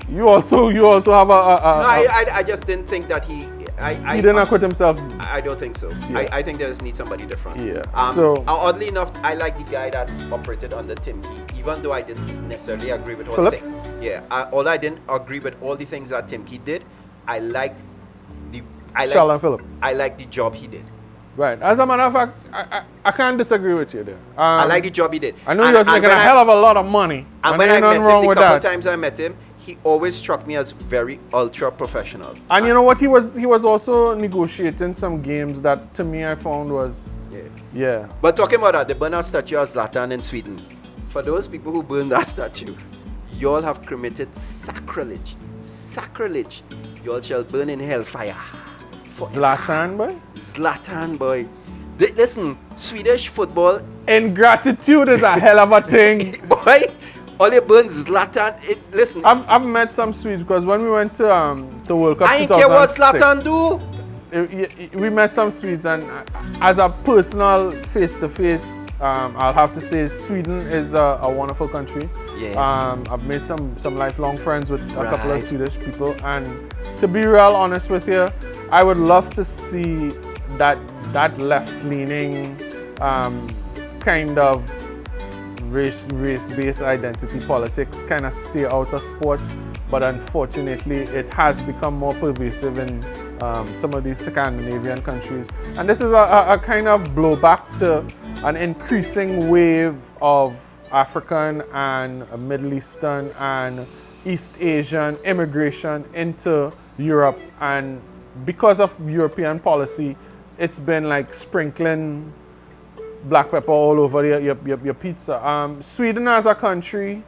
You also have I just didn't think that he didn't acquit himself. I don't think so. Yeah. I think they just need somebody different. Yeah. Oddly enough, I like the guy that operated under Tim Key, even though I didn't necessarily agree with all the things. Yeah. I didn't agree with all the things that Tim Key did. I liked Sheldon Phillip. I like the job he did. Right. As a matter of fact, I can't disagree with you there. I like the job he did. I know he was making a hell of a lot of money. And when I met him, the couple times I met him, he always struck me as very ultra professional. And you know what? He was also negotiating some games that to me I found was... Yeah. But talking about that, the burn out statue of Zlatan in Sweden. For those people who burned that statue, you all have committed sacrilege. Sacrilege. You all shall burn in hellfire. Zlatan boy. Listen, Swedish football. Ingratitude is a hell of a thing. Boy, all you burn Zlatan. Listen. I've met some Swedes because when we went to World Cup 2006. I ain't care what Zlatan do. We met some Swedes, and as a personal face-to-face, I'll have to say Sweden is a wonderful country. Yes. I've made some lifelong friends with a couple of Swedish people, and to be real honest with you, I would love to see that that left-leaning kind of race-based identity politics kind of stay out of sport, but unfortunately it has become more pervasive in some of these Scandinavian countries. And this is a kind of blowback to an increasing wave of African and Middle Eastern and East Asian immigration into Europe, and because of European policy, it's been like sprinkling black pepper all over your pizza. Sweden as a country,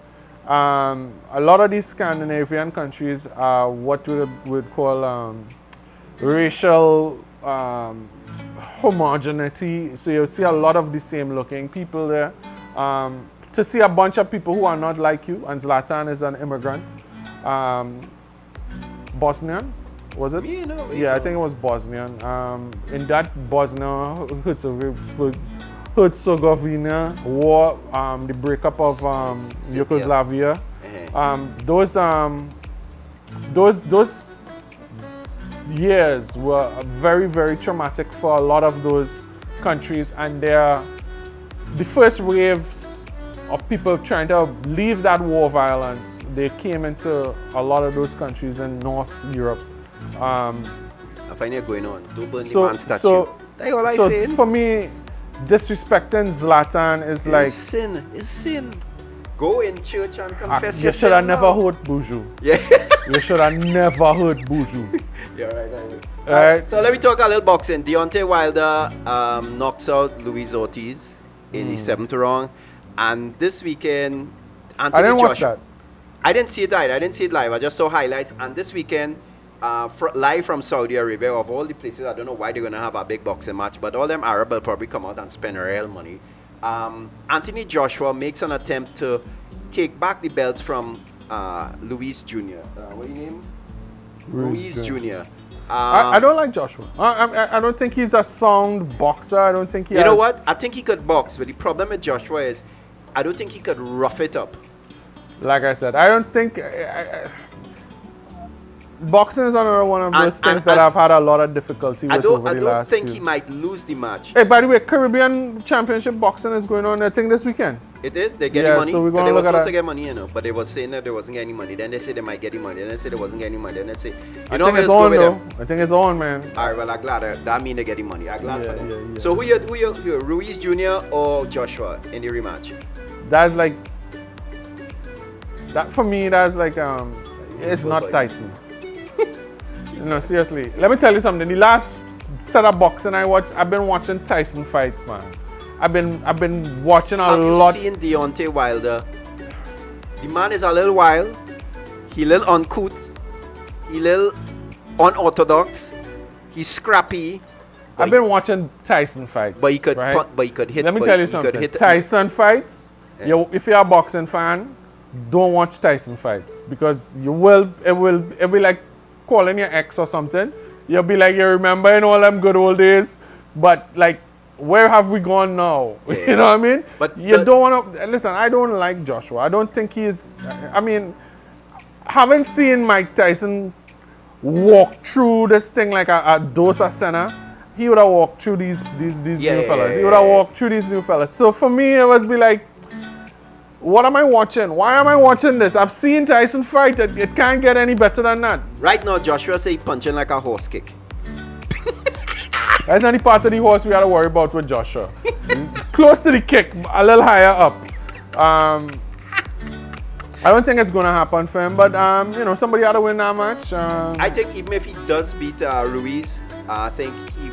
a lot of these Scandinavian countries are what we would call racial homogeneity. So you'll see a lot of the same looking people there. To see a bunch of people who are not like you, and Zlatan is an immigrant. Bosnian, was it? Yeah, I think it was Bosnian. In that Bosnia-Herzegovina war, the breakup of Yugoslavia, those years were very, very traumatic for a lot of those countries, and they're the first waves of people trying to leave that war violence. They came into a lot of those countries in North Europe. I find it going on. Don't burn the man statue. That's all I say. For me, disrespecting Zlatan is like sin. It's sin. Go in church and confess your sin. You should have never heard Buju. Yeah. You should have never heard Buju. You're right. Alright. So let me talk a little boxing. Deontay Wilder knocks out Luis Ortiz in the 7th round. And this weekend, Anthony I didn't watch Joshua, that. I didn't see it live. I just saw highlights. And this weekend, live from Saudi Arabia, of all the places, I don't know why they're going to have a big boxing match, but all them Arab will probably come out and spend real money. Anthony Joshua makes an attempt to take back the belts from Luis Jr. What do you name? Luis Jr. I don't like Joshua. I don't think he's a sound boxer. I don't think he has... You know what? I think he could box, but the problem with Joshua is I don't think he could rough it up. Like I said, I don't think... boxing is another one of those things that I've had a lot of difficulty with over the last I don't think he might lose the match. Hey, by the way, Caribbean Championship boxing is going on, I think, this weekend. It is? They're getting money? So we're going they to were look at supposed to get money, but they were saying that there wasn't getting money. Then they said they might get the money. Then they said there wasn't getting money. Then they say, I think it's on, though. I think it's on, man. All right, well, I'm glad. That means they're getting money. I'm glad for them. Yeah. So who you, Ruiz Jr. or Joshua in the rematch? That's like... That, for me, that's like... it's not Tyson. No, seriously. Let me tell you something. The last set of boxing I watched, I've been watching Tyson fights, man. I've been watching a lot. Have you seen Deontay Wilder? The man is a little wild. He a little uncouth. He a little unorthodox. He's scrappy. I've been watching Tyson fights. But he could, right? but he could hit. Let me tell you something. Tyson fights. Yeah. If you're a boxing fan, don't watch Tyson fights, because it will be like calling your ex or something. You'll be like, you're remembering all them good old days, but like, where have we gone now? Yeah. You know what I mean? But you don't want to listen. I don't like Joshua. I don't think he's. I mean, haven't seen Mike Tyson walk through this thing like a dosa center. He would have walked through these new fellas. He would have walked through these new fellas. So for me, it was be like, what am I watching? Why am I watching this? I've seen Tyson fight. It can't get any better than that. Right now, Joshua say punching like a horse kick. That's not the part of the horse we got to worry about with Joshua. Close to the kick, a little higher up. I don't think it's going to happen for him, but somebody ought to win that match. I think even if he does beat Ruiz, I think he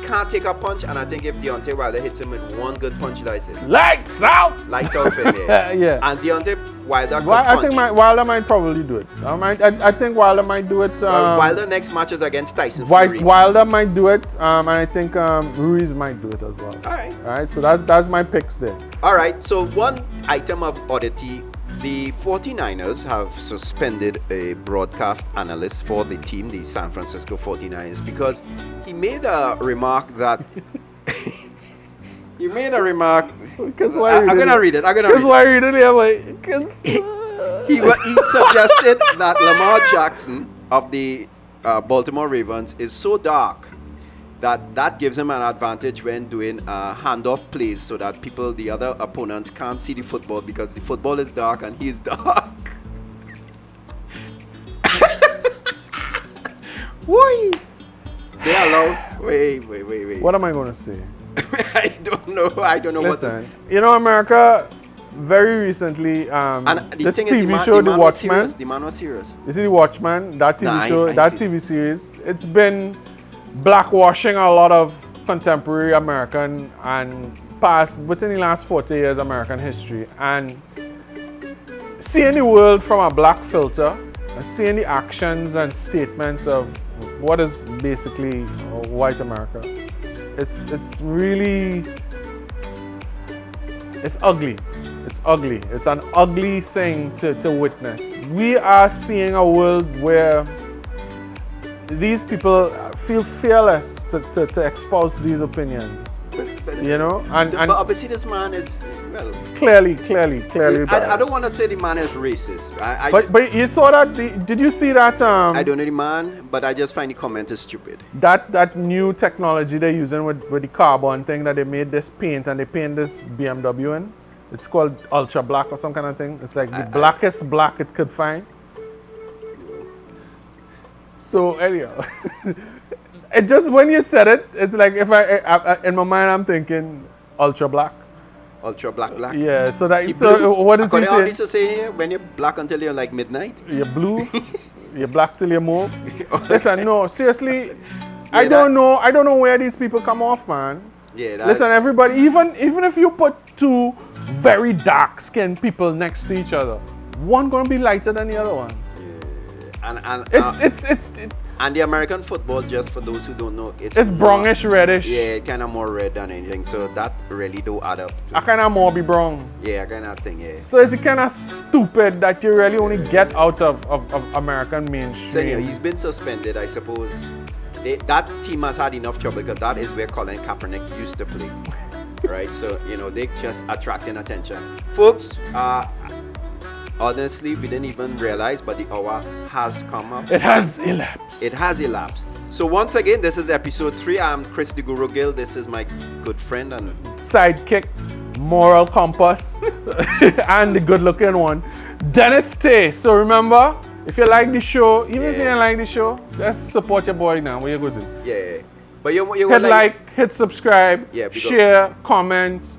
can't take a punch, and I think if Deontay Wilder hits him with one good punch, that's it. Lights out for him, yeah. Yeah. And Deontay Wilder could I punch. think Wilder might probably do it. I think Wilder might do it. Wilder next match is against Tyson Fury. Wilder might do it, and I think Ruiz might do it as well. All right. So that's my picks there. All right. So one item of oddity. The 49ers have suspended a broadcast analyst for the team, the San Francisco 49ers, because he made a remark that... I'm going to read it. Because why read it? He suggested that Lamar Jackson of the Baltimore Ravens is so dark that gives him an advantage when doing handoff plays, so that the other opponents can't see the football because the football is dark and he's dark. Why? They allow. Wait. What am I going to say? I don't know. Listen, you know, America, very recently, this TV show, The Watchmen. The man was serious. You see The Watchmen, that TV show, I that see. TV series, it's been blackwashing a lot of contemporary American and within the last 40 years, American history. And seeing the world from a black filter, and seeing the actions and statements of what is basically white America, it's really, it's ugly. It's ugly. It's an ugly thing to witness. We are seeing a world where these people feel fearless to espouse these opinions. But You know? And obviously this man is, well... Clearly. I don't want to say the man is racist. But you saw that, did you see that? I don't know the man, but I just find the comment is stupid. That new technology they're using with the carbon thing, that they made this paint and they paint this BMW in. It's called ultra black or some kind of thing. It's like the blackest black it could find. So anyhow, it just, when you said it, it's like if I in my mind I'm thinking ultra black. Ultra black. Yeah. So what is he saying? saying? Used to say here, when you're black until you're like midnight. You're blue. You're black till you move. Listen, no, seriously, Yeah, I don't know where these people come off, man. Yeah. Listen, everybody, even if you put two very dark skinned people next to each other, one gonna be lighter than the other one. And It's and the American football, just for those who don't know, it's brownish reddish. Yeah, kind of more red than anything. So that really do add up. I kind of more be brown. Yeah, kind of thing. Yeah. So it's kind of stupid that you really only get out of American So mainstream. anyway, he's been suspended, I suppose. That team has had enough trouble because that is where Colin Kaepernick used to play. Right? So, they just attracting attention. Folks, honestly, we didn't even realize, but the hour has come up. It has elapsed. So once again, this is episode 3. I'm Chris the Guru Gill. This is my good friend and sidekick, moral compass, and the good-looking one, Dennis Taye. So remember, if you like the show, even if you don't like the show, just support your boy now. Where you go to? Yeah. But you hit like, hit subscribe, share, comment,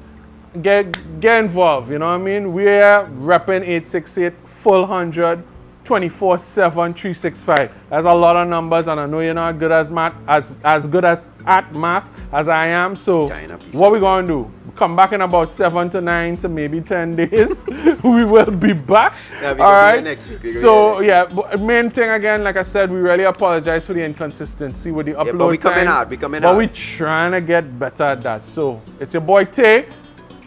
get involved. You know what I mean? We're repping 868 full 100. 24/7, 365. That's a lot of numbers, and I know you're not good as math, as good at math as I am. So what we gonna do? Come back in about 7 to 9 to maybe 10 days. We will be back. Yeah, all right. Next week. So but main thing again, like I said, we really apologize for the inconsistency with the upload but we coming times. out. We coming but out. we trying to get better at that. So it's your boy Taye,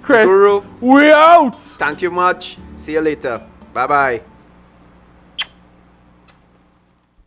Chris. Guru. We out. Thank you much. See you later. Bye bye.